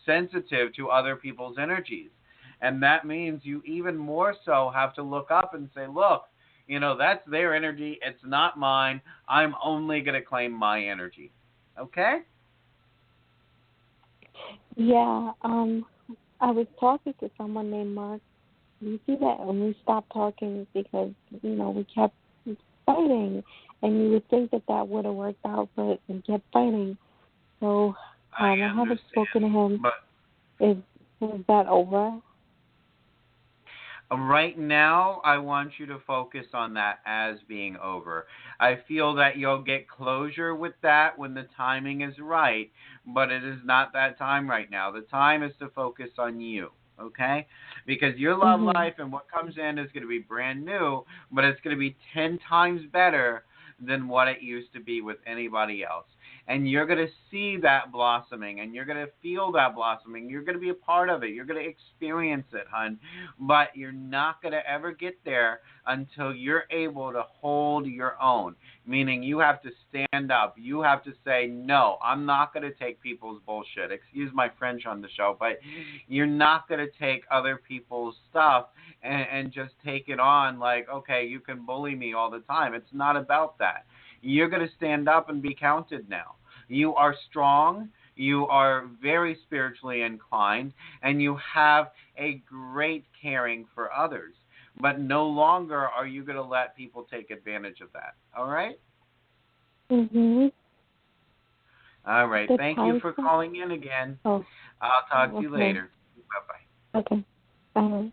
sensitive to other people's energies. And that means you even more so have to look up and say, look, that's their energy. It's not mine. I'm only going to claim my energy. Okay? Yeah. I was talking to someone named Mark. You see that when we stopped talking because, we kept fighting. And you would think that would have worked out, but we kept fighting. So I haven't spoken to him. Is that over? Right now, I want you to focus on that as being over. I feel that you'll get closure with that when the timing is right, but it is not that time right now. The time is to focus on you, okay? Because your love life and what comes in is going to be brand new, but it's going to be 10 times better than what it used to be with anybody else. And you're going to see that blossoming, and you're going to feel that blossoming. You're going to be a part of it. You're going to experience it, hon. But you're not going to ever get there until you're able to hold your own, meaning you have to stand up. You have to say, no, I'm not going to take people's bullshit. Excuse my French on the show, but you're not going to take other people's stuff and just take it on like, okay, you can bully me all the time. It's not about that. You're going to stand up and be counted now. You are strong, you are very spiritually inclined, and you have a great caring for others. But no longer are you going to let people take advantage of that. All right? All right. Thank you for calling in again. I'll talk to you later. Bye-bye. Okay. Bye.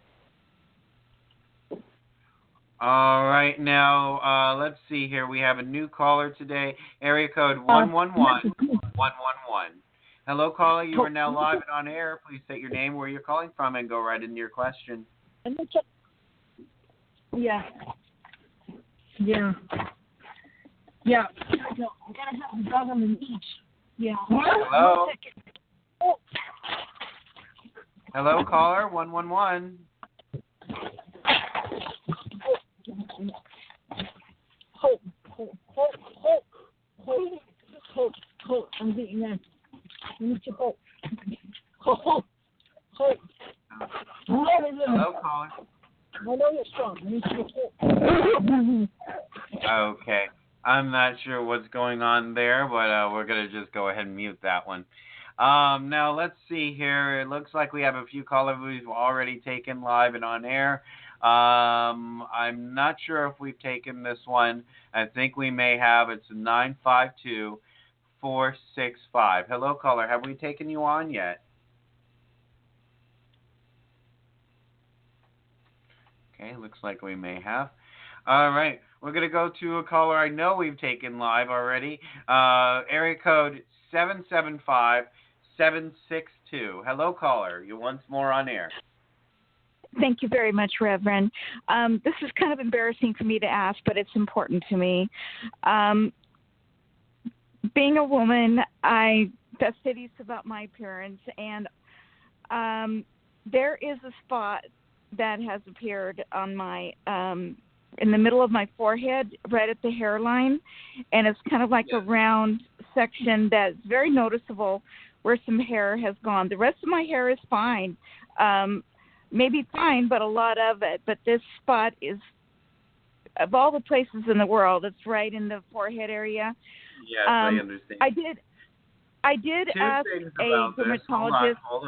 All right, now, let's see here. We have a new caller today, area code 111-111. Hello, caller. You are now live and on air. Please state your name, where you're calling from, and go right into your question. Yeah. No, I gotta have the dog on the leash. Yeah. Hello? Hello, caller, 111. Hope. I'm getting that. You need to hope. Hope. Hello, caller. I know you're strong. You need to hope. Okay. I'm not sure what's going on there, but we're going to just go ahead and mute that one. Now, let's see here. It looks like we have a few callers we've already taken live and on air. I'm not sure if we've taken this one. I think we may have. It's 952-465. Hello, caller. Have we taken you on yet? Okay, looks like we may have. All right, we're going to go to a caller I know we've taken live already. Area code 775-762. Hello, caller. You're once more on air. Thank you very much, Reverend. This is kind of embarrassing for me to ask, but it's important to me. Being a woman, I fastidious about my appearance, and there is a spot that has appeared on my in the middle of my forehead, right at the hairline, and it's kind of like a round section that's very noticeable where some hair has gone. The rest of my hair is fine, maybe fine, but a lot of it. But this spot is, of all the places in the world, it's right in the forehead area. Yes, I understand. I did ask a dermatologist. Hold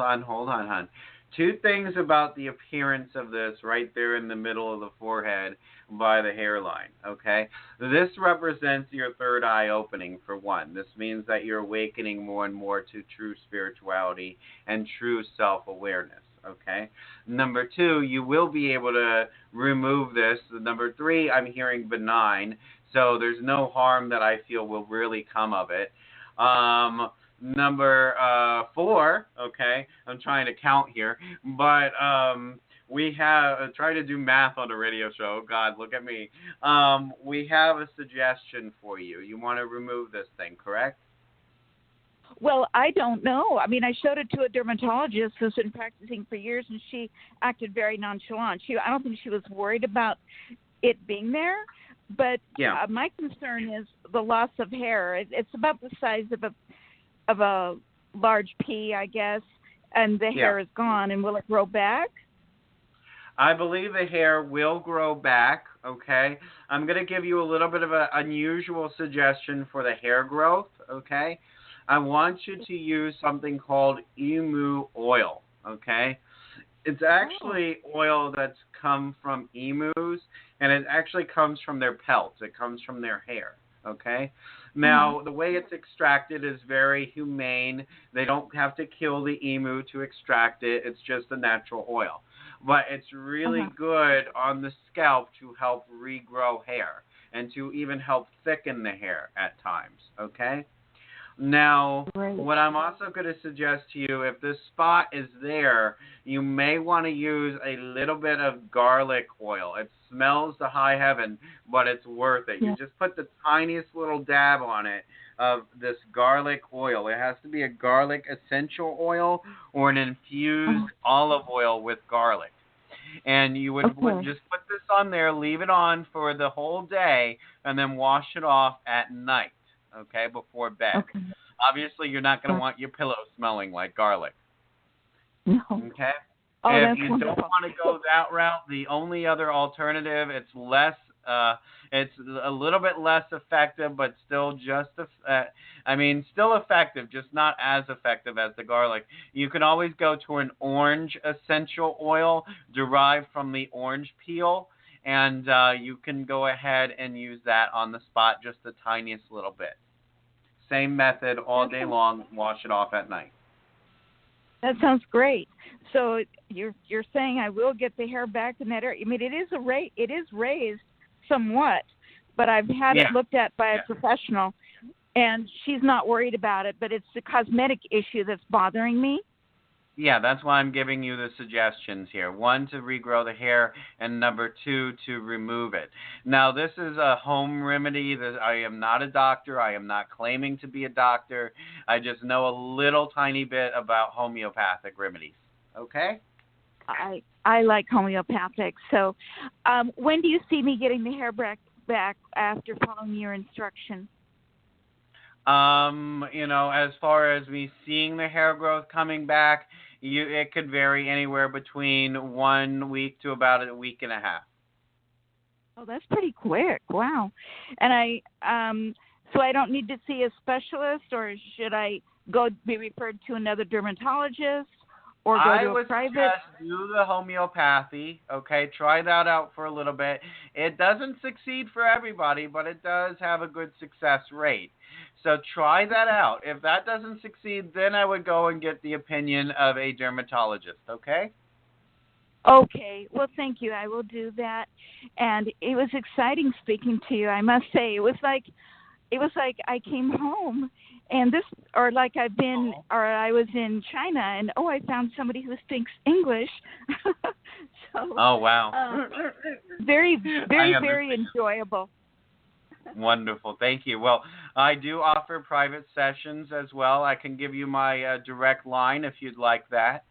on, hon. Two things about the appearance of this right there in the middle of the forehead by the hairline, okay? This represents your third eye opening, for one. This means that you're awakening more and more to true spirituality and true self-awareness, okay? Number two, you will be able to remove this. Number three, I'm hearing benign, so there's no harm that I feel will really come of it. Number four, okay, I'm trying to count here, but we have, try to do math on a radio show. God, look at me. We have a suggestion for you. You want to remove this thing, correct? Well, I don't know. I mean, I showed it to a dermatologist who's been practicing for years, and she acted very nonchalant. I don't think she was worried about it being there, but my concern is the loss of hair. It's about the size of a large pea, I guess, and the hair is gone. And will it grow back? I believe the hair will grow back, okay? I'm going to give you a little bit of an unusual suggestion for the hair growth, okay? I want you to use something called emu oil, okay? It's actually oil that's come from emus, and it actually comes from their pelts. It comes from their hair, okay? Now, the way it's extracted is very humane. They don't have to kill the emu to extract it. It's just a natural oil. But it's really good on the scalp to help regrow hair and to even help thicken the hair at times, okay? Now, what I'm also going to suggest to you, if this spot is there, you may want to use a little bit of garlic oil. It smells to high heaven, but it's worth it. You just put the tiniest little dab on it of this garlic oil. It has to be a garlic essential oil or an infused olive oil with garlic. And you would just put this on there, leave it on for the whole day, and then wash it off at night. Okay, before bed. Obviously, you're not going to want your pillow smelling like garlic. No. Okay? If you don't want to go that route, the only other alternative, it's a little bit less effective, but still still effective, just not as effective as the garlic. You can always go to an orange essential oil derived from the orange peel. And you can go ahead and use that on the spot, just the tiniest little bit. Same method all day long. Wash it off at night. That sounds great. So you're saying I will get the hair back in that area. I mean, it is raised somewhat, but I've had it looked at by a professional, and she's not worried about it. But it's the cosmetic issue that's bothering me. Yeah, that's why I'm giving you the suggestions here. One, to regrow the hair, and number two, to remove it. Now, this is a home remedy. I am not a doctor. I am not claiming to be a doctor. I just know a little tiny bit about homeopathic remedies. Okay? I like homeopathic. So when do you see me getting the hair back after following your instruction? As far as me seeing the hair growth coming back, it could vary anywhere between 1 week to about a week and a half. Oh, that's pretty quick. Wow. And so I don't need to see a specialist, or should I go be referred to another dermatologist or go to a private? I would suggest do the homeopathy, okay? Try that out for a little bit. It doesn't succeed for everybody, but it does have a good success rate. So try that out. If that doesn't succeed, then I would go and get the opinion of a dermatologist, okay? Okay. Well, thank you. I will do that. And it was exciting speaking to you, I must say. It was like I came home and I was in China and I found somebody who speaks English. So oh, wow. Very, very, very enjoyable. Wonderful. Thank you. Well, I do offer private sessions as well. I can give you my direct line if you'd like that.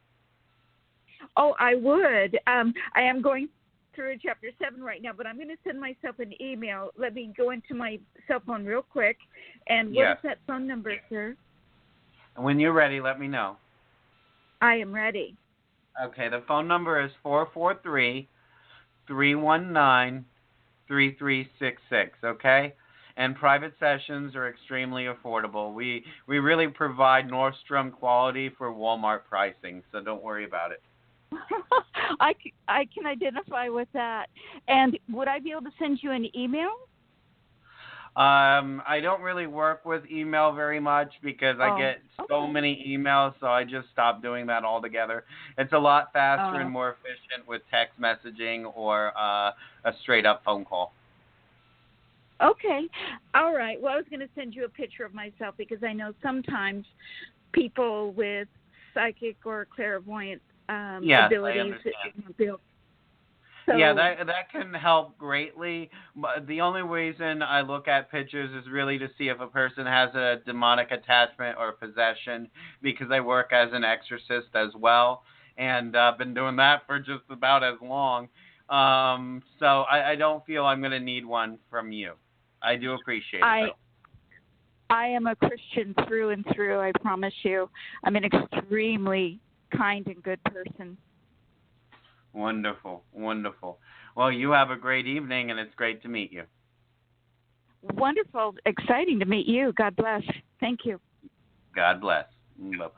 Oh, I would. I am going through Chapter 7 right now, but I'm going to send myself an email. Let me go into my cell phone real quick. And what is that phone number, sir? When you're ready, let me know. I am ready. Okay, the phone number is 443-319-3366, okay? And private sessions are extremely affordable. We really provide Nordstrom quality for Walmart pricing, so don't worry about it. I can identify with that. And would I be able to send you an email? I don't really work with email very much because I get so many emails, so I just stopped doing that altogether. It's a lot faster and more efficient with text messaging or a straight-up phone call. Okay. All right. Well, I was going to send you a picture of myself because I know sometimes people with psychic or clairvoyant abilities. So, yeah, that can help greatly. The only reason I look at pictures is really to see if a person has a demonic attachment or possession, because I work as an exorcist as well, and I've been doing that for just about as long. So I don't feel I'm going to need one from you. I do appreciate it, though. I am a Christian through and through, I promise you. I'm an extremely kind and good person. Wonderful, wonderful. Well, you have a great evening, and it's great to meet you. Wonderful, exciting to meet you. God bless. Thank you. God bless. Bye-bye.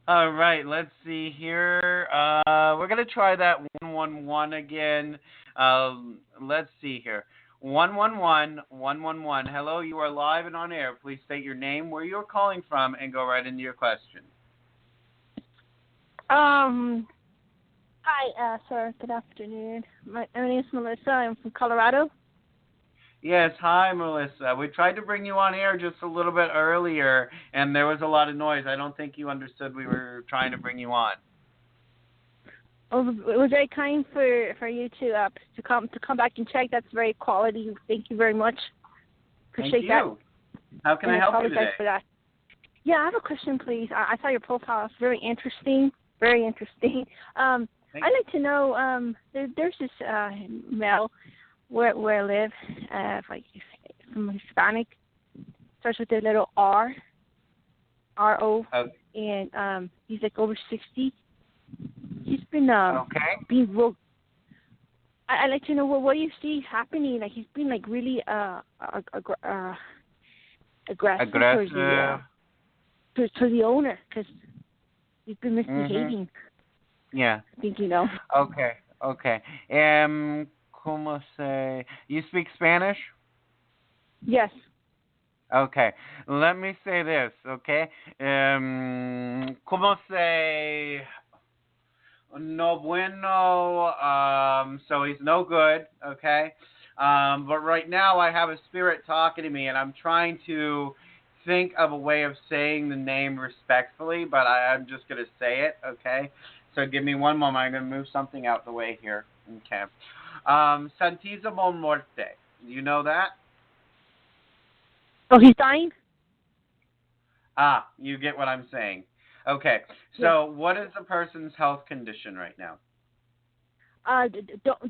All right, let's see here. We're going to try that 111 again. Let's see here. 111, 111. Hello, you are live and on air. Please state your name, where you're calling from, and go right into your question. Hi, sir. Good afternoon. My name is Melissa. I'm from Colorado. Yes, hi, Melissa. We tried to bring you on air just a little bit earlier, and there was a lot of noise. I don't think you understood we were trying to bring you on. Oh, it was very kind for you to come back and check. That's very quality. Thank you very much. Appreciate Thank you. That. How can I help you today? For that. Yeah, I have a question, please. I saw your profile. It's very interesting. Very interesting. I'd like to know. There's this male where I live. From Hispanic. Starts with a little R. R-O. And he's like over 60. He's been being real. I'd like to know what do you see happening? Like he's been like really aggressive towards the owner because he's been misbehaving. Yeah. I think you know. Okay. ¿Cómo se? You speak Spanish? Yes. Okay. Let me say this. Okay. ¿Cómo se? No bueno, so he's no good, okay? But right now I have a spirit talking to me, and I'm trying to think of a way of saying the name respectfully, but I'm just going to say it, okay? So give me one moment. I'm going to move something out the way here. Okay. Santísimo Muerte. You know that? Oh, he's dying? You get what I'm saying. Okay, so what is the person's health condition right now?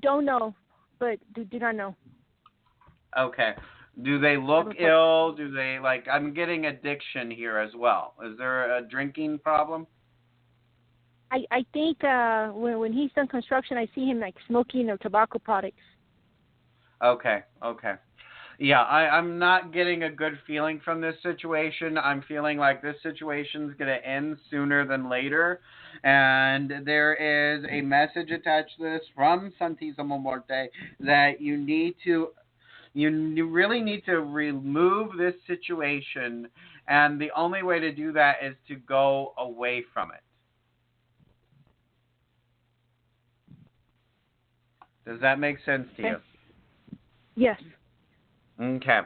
Don't know, but do not know. Okay. Do they look ill? Do they, I'm getting addiction here as well. Is there a drinking problem? I think when he's done construction, I see him, smoking or tobacco products. Okay. Yeah, I'm not getting a good feeling from this situation. I'm feeling like this situation's going to end sooner than later. And there is a message attached to this from Santissimo Morte that you really need to remove this situation. And the only way to do that is to go away from it. Does that make sense to you? Yes. Okay.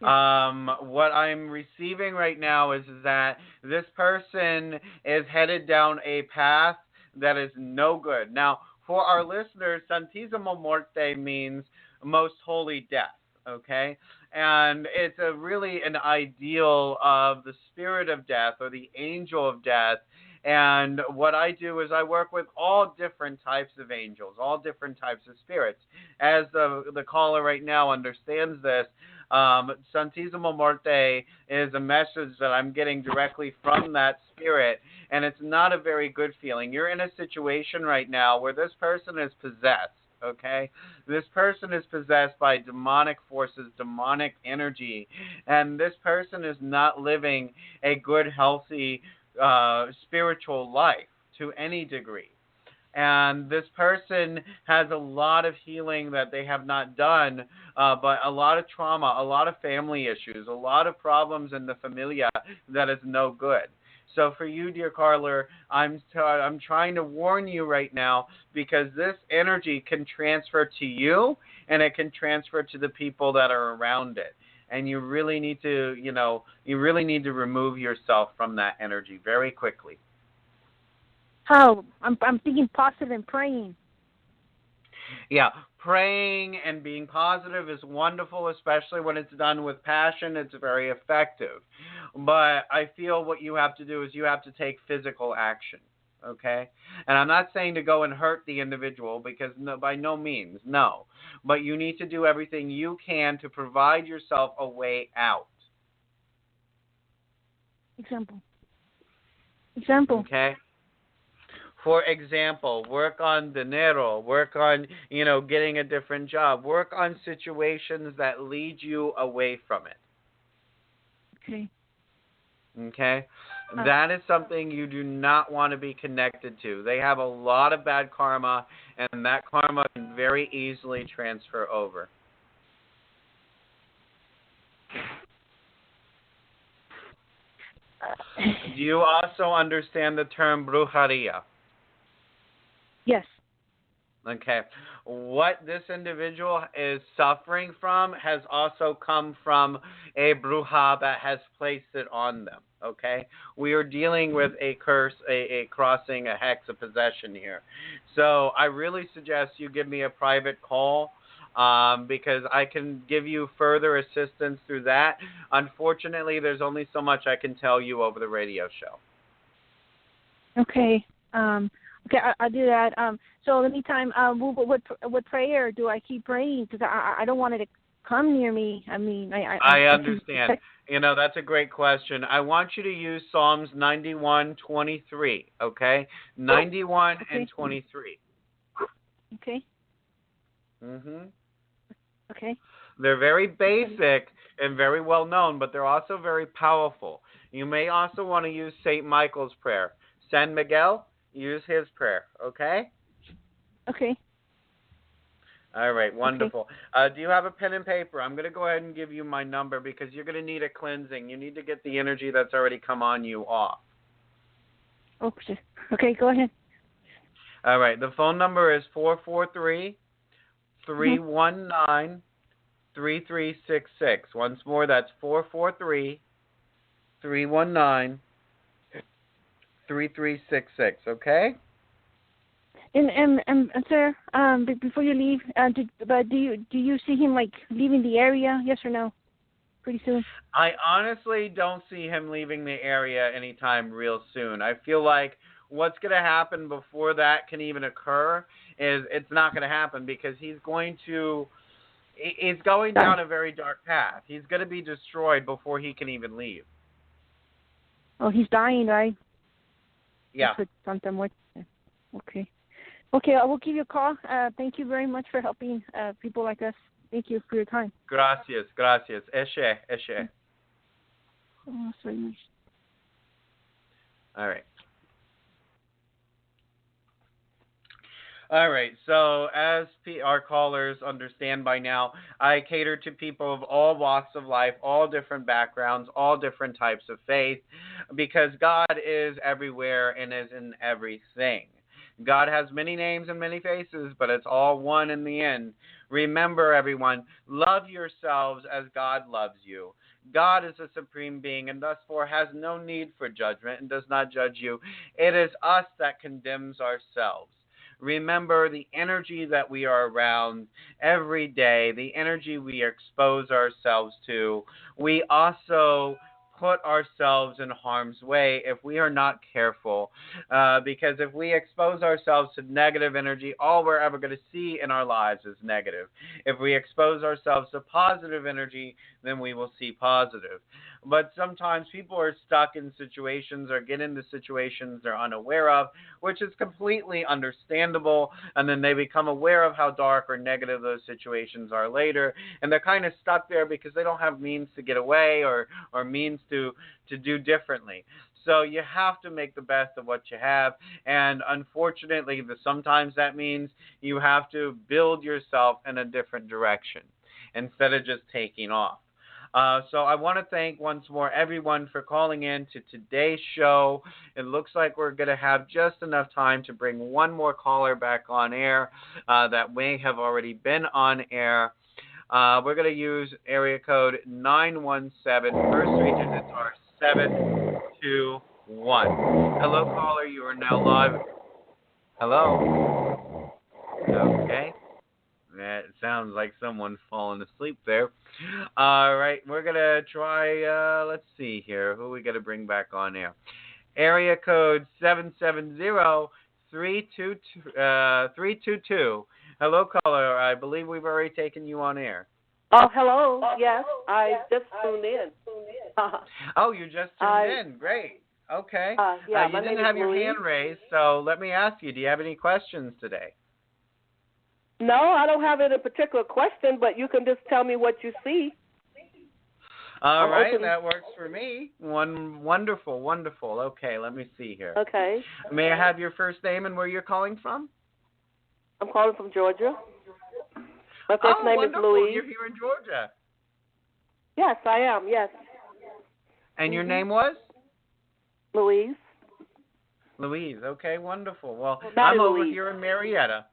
What I'm receiving right now is that this person is headed down a path that is no good. Now, for our listeners, Santissimo Morte means most holy death, okay? And it's really an ideal of the spirit of death or the angel of death. And what I do is I work with all different types of angels, all different types of spirits. As the caller right now understands this, Santissimo Morte is a message that I'm getting directly from that spirit, and it's not a very good feeling. You're in a situation right now where this person is possessed, okay? This person is possessed by demonic forces, demonic energy, and this person is not living a good, healthy, spiritual life to any degree. And this person has a lot of healing that they have not done, but a lot of trauma, a lot of family issues, a lot of problems in the familia that is no good. So for you, dear caller, I'm trying to warn you right now, because this energy can transfer to you and it can transfer to the people that are around it. And you really need to, remove yourself from that energy very quickly. How? I'm thinking positive and praying. Yeah, praying and being positive is wonderful, especially when it's done with passion. It's very effective. But I feel what you have to do is you have to take physical action, okay? And I'm not saying to go and hurt the individual, because by no means, no. But you need to do everything you can to provide yourself a way out. Example. Okay? For example, work on dinero, work on, getting a different job, work on situations that lead you away from it. Okay. Okay? That is something you do not want to be connected to. They have a lot of bad karma, and that karma can very easily transfer over. Do you also understand the term brujeria? Yes. Okay. What this individual is suffering from has also come from a bruja that has placed it on them. Okay? We are dealing with a curse, a crossing, a hex, a possession here. So I really suggest you give me a private call, because I can give you further assistance through that. Unfortunately, there's only so much I can tell you over the radio show. Okay. Okay, I'll do that. So in the meantime, what prayer do I keep praying? Because I don't want it to come near me. I mean, I understand. That's a great question. I want you to use Psalms 91:23. Okay, 91 and 23. Okay. Mhm. Okay. They're very basic and very well known, but they're also very powerful. You may also want to use St. Michael's prayer. San Miguel, use his prayer, okay? Okay. All right, wonderful. Okay. Do you have a pen and paper? I'm going to go ahead and give you my number, because you're going to need a cleansing. You need to get the energy that's already come on you off. Okay, go ahead. All right, the phone number is 443-319-3366. Once more, that's 443-319-3366, okay? And sir, before you leave, do you see him leaving the area? Yes or no? Pretty soon. I honestly don't see him leaving the area anytime real soon. I feel like what's going to happen before that can even occur is it's not going to happen, because he's going down a very dark path. He's going to be destroyed before he can even leave. Oh, he's dying, right? Yeah. Okay. Okay, I will give you a call. Thank you very much for helping people like us. Thank you for your time. Gracias. Eshe. Oh, sorry. All right. All right, so as our callers understand by now, I cater to people of all walks of life, all different backgrounds, all different types of faith, because God is everywhere and is in everything. God has many names and many faces, but it's all one in the end. Remember, everyone, love yourselves as God loves you. God is a supreme being and thus far has no need for judgment and does not judge you. It is us that condemns ourselves. Remember the energy that we are around every day, the energy we expose ourselves to. We also put ourselves in harm's way if we are not careful. Because if we expose ourselves to negative energy, all we're ever going to see in our lives is negative. If we expose ourselves to positive energy, then we will see positive. But sometimes people are stuck in situations or get into situations they're unaware of, which is completely understandable, and then they become aware of how dark or negative those situations are later, and they're kind of stuck there because they don't have means to get away or means to do differently. So you have to make the best of what you have, and unfortunately, sometimes that means you have to build yourself in a different direction instead of just taking off. So I want to thank once more everyone for calling in to today's show. It looks like we're going to have just enough time to bring one more caller back on air that may have already been on air. We're going to use area code 917. First three digits are 721. Hello, caller. You are now live. Hello. Okay. It sounds like someone's falling asleep there. All right, we're going to try, let's see here. Who are we going to bring back on air? Area code 770-322. Hello, caller. I believe we've already taken you on air. Oh, hello. Yes, I just tuned in. Oh, you just tuned in. Great. Okay. Yeah, you didn't have your hand raised, so let me ask you, do you have any questions today? No, I don't have any particular question, but you can just tell me what you see. All right, that works for me. Wonderful. Okay, let me see here. Okay. May I have your first name and where you're calling from? I'm calling from Georgia. My first name wonderful. is Louise. You're here in Georgia. Yes, I am, yes. And your name was? Louise. Louise, okay, wonderful. Well, I'm over here in Marietta.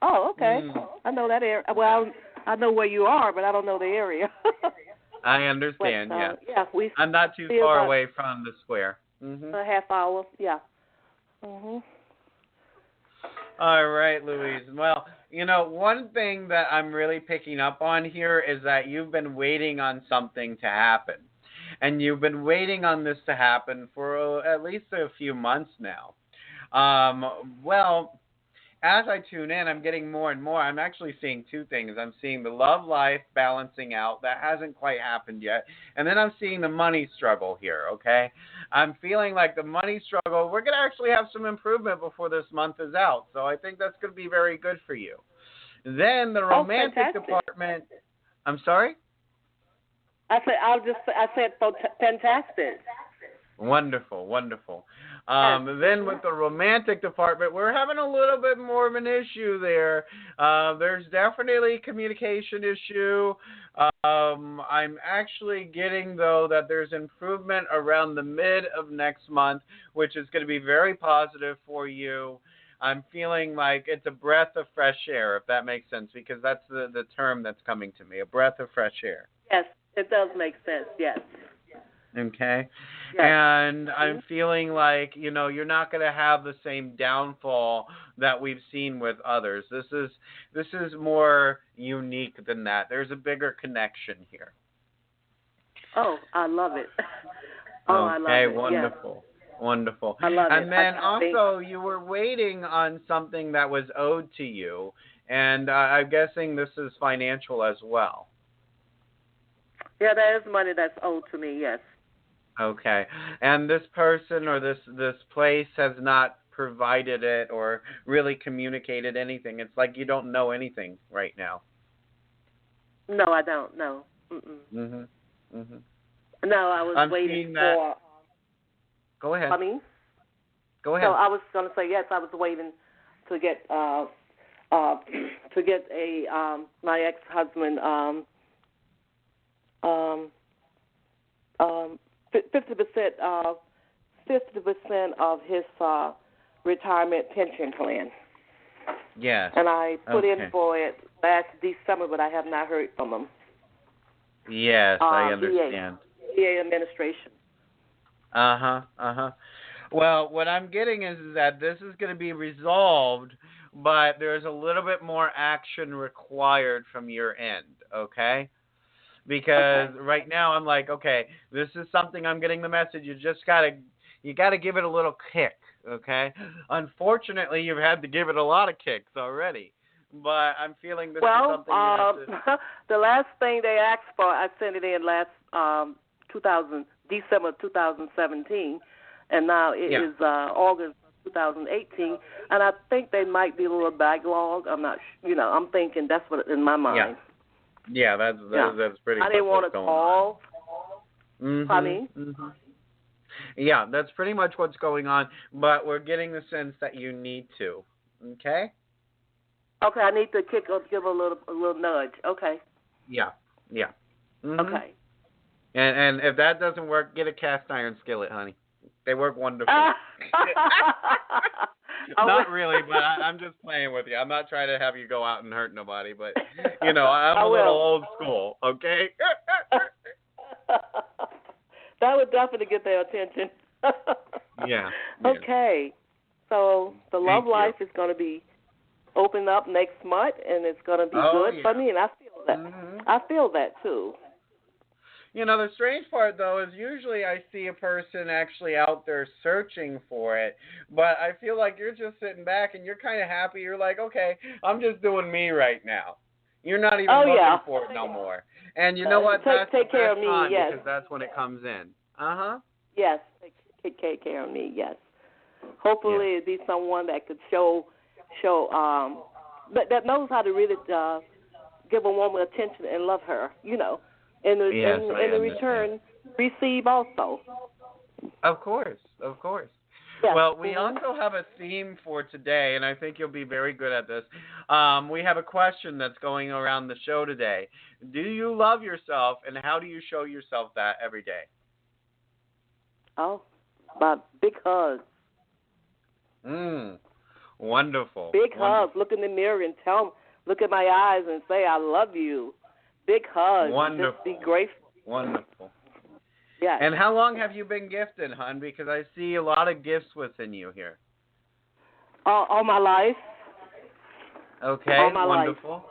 Oh, okay. I know that area. Well, I know where you are, but I don't know the area. I understand, but, yeah. I'm not too far away from the square. Mm-hmm. A half hour, yeah. All right, Louise. Well, one thing that I'm really picking up on here is that you've been waiting on something to happen. And you've been waiting on this to happen for at least a few months now. Well, as I tune in, I'm getting more and more. I'm actually seeing two things. I'm seeing the love life balancing out. That hasn't quite happened yet. And then I'm seeing the money struggle here, okay? I'm feeling like the money struggle, we're going to actually have some improvement before this month is out. So I think that's going to be very good for you. Then the romantic department. I'm sorry? I said fantastic. Wonderful. Then with the romantic department, we're having a little bit more of an issue there. There's definitely a communication issue. I'm actually getting, though, that there's improvement around the mid of next month, which is going to be very positive for you. I'm feeling like it's a breath of fresh air, if that makes sense, because that's the term that's coming to me, a breath of fresh air. Yes, it does make sense, yes. Okay. Yes. And I'm feeling like, you're not going to have the same downfall that we've seen with others. This is more unique than that. There's a bigger connection here. Oh, I love it. I love it. Wonderful. Yeah. Wonderful. I love it. And then also you were waiting on something that was owed to you, and I'm guessing this is financial as well. Yeah, there is money that's owed to me, yes. Okay. And this person or this place has not provided it or really communicated anything. It's like you don't know anything right now. No, I don't. No. Mhm. Mhm. No, I was waiting for. Go ahead. I mean. Go ahead. So I was going to say yes. I was waiting to get a my ex-husband 50% of his retirement pension plan. Yes. And I put in for it last December, but I have not heard from him. Yes, I understand. VA administration. Well, what I'm getting is that this is going to be resolved, but there's a little bit more action required from your end, okay? Because right now I'm like, okay, this is something I'm getting the message. You got to give it a little kick, okay? Unfortunately, you've had to give it a lot of kicks already. But I'm feeling this is something you have to... the last thing they asked for, I sent it in last December 2017, and now it is August 2018, and I think they might be a little backlogged. I'm not, I'm thinking that's what in my mind. Yeah, that's pretty. I didn't want to call. Yeah, that's pretty much what's going on. But we're getting the sense that you need to. Okay. Okay, I need to give a little nudge. Okay. Yeah. Okay. And if that doesn't work, get a cast iron skillet, honey. They work wonderful. Not really, but I'm just playing with you. I'm not trying to have you go out and hurt nobody, but I'm a little old school. Okay. That would definitely get their attention. Yeah. Okay. So the love life is going to be opened up next month, and it's going to be good for me, and I feel that. I feel that too. The strange part, though, is usually I see a person actually out there searching for it, but I feel like you're just sitting back and you're kind of happy. You're like, okay, I'm just doing me right now. You're not even looking for it no more. And you know what? Take care of me, yes. Because that's when it comes in. Yes, take care of me, yes. Hopefully it'd be someone that could show that knows how to really give a woman attention and love her, and in return, receive also. Of course. Yes. Well, we also have a theme for today, and I think you'll be very good at this. We have a question that's going around the show today. Do you love yourself, and how do you show yourself that every day? Oh, by big hugs. Wonderful. Big hugs. Look in the mirror and look at my eyes and say, I love you. Big hugs. Wonderful. Just be grateful. Wonderful. Yes. And how long have you been gifted, hon? Because I see a lot of gifts within you here. All my life. Okay. All my wonderful. Life.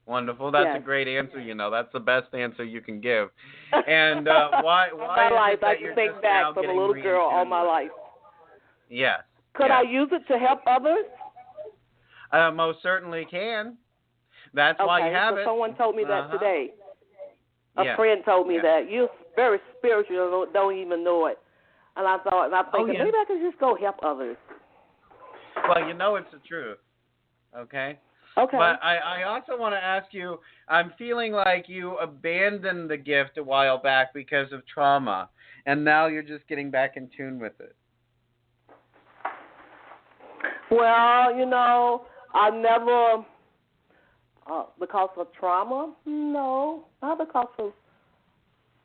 Wonderful. That's a great answer. That's the best answer you can give. And why my life. I can think back from a little girl all my life. Yes. Could I use it to help others? Most certainly can. That's why you have it. Someone told me that today. A friend told me that. You're very spiritual, don't even know it. And I'm thinking, maybe I could just go help others. Well, it's the truth. Okay? Okay. But I also want to ask you, I'm feeling like you abandoned the gift a while back because of trauma, and now you're just getting back in tune with it. Well, I never, because of trauma, no, not because of,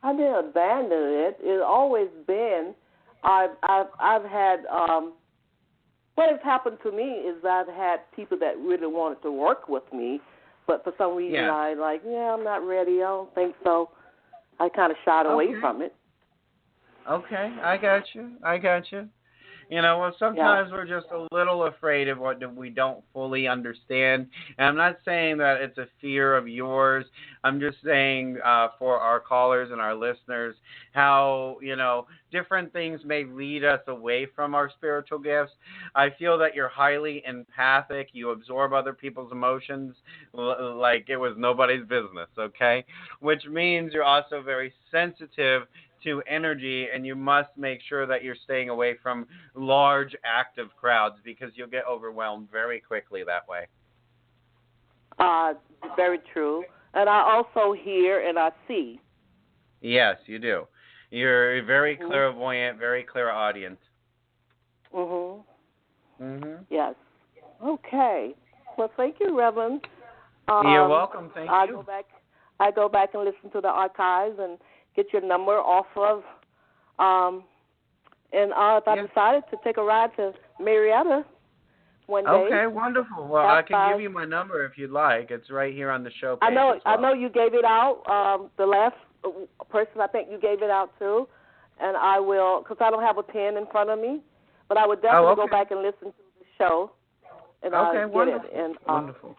I didn't abandon it. It's always been, I've had, what has happened to me is I've had people that really wanted to work with me, but for some reason I'm not ready, I don't think so. I kind of shied away from it. Okay, I got you. Sometimes we're just a little afraid of what we don't fully understand. And I'm not saying that it's a fear of yours. I'm just saying for our callers and our listeners how, different things may lead us away from our spiritual gifts. I feel that you're highly empathic. You absorb other people's emotions like it was nobody's business, okay? Which means you're also very sensitive to energy, and you must make sure that you're staying away from large active crowds because you'll get overwhelmed very quickly that way. Very true. And I also hear and I see. Yes, you do. You're very clairvoyant, very clairaudient. Yes. Okay. Well, thank you, Reverend. You're welcome. Thank you. I go back and listen to the archives and get your number off of. And if I decided to take a ride to Marietta one day. Okay, wonderful. Well, I can give you my number if you'd like. It's right here on the show page. I know you gave it out. The last person, I think you gave it out to, and I will, because I don't have a pen in front of me, but I would definitely go back and listen to the show, and I'll get wonderful. it. And, wonderful.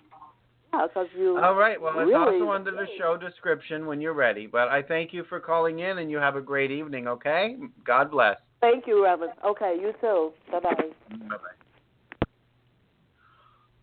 Yeah, because you. All right. Well, it's really, also under the show description when you're ready. But I thank you for calling in, and you have a great evening. Okay. God bless. Thank you, Reverend. Okay, you too. Bye-bye. Bye-bye.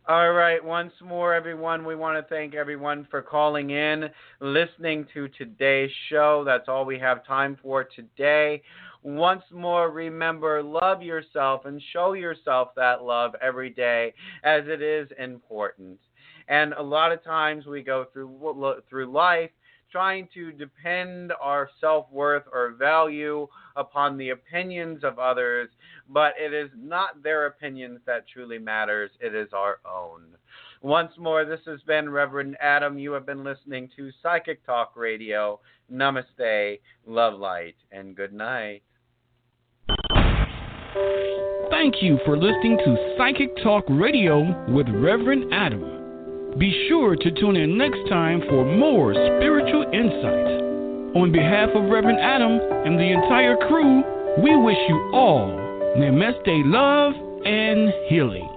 All right, once more, everyone, we want to thank everyone for calling in, listening to today's show. That's all we have time for today. Once more, remember, love yourself and show yourself that love every day, as it is important. And a lot of times we go through life trying to depend our self-worth or value upon the opinions of others, but it is not their opinions that truly matters. It is our own. Once more, this has been Reverend Adam. You have been listening to Psychic Talk Radio. Namaste, love, light, and good night. Thank you for listening to Psychic Talk Radio with Reverend Adam. Be sure to tune in next time for more spiritual insights. On behalf of Reverend Adam and the entire crew, we wish you all Namaste, love, and healing.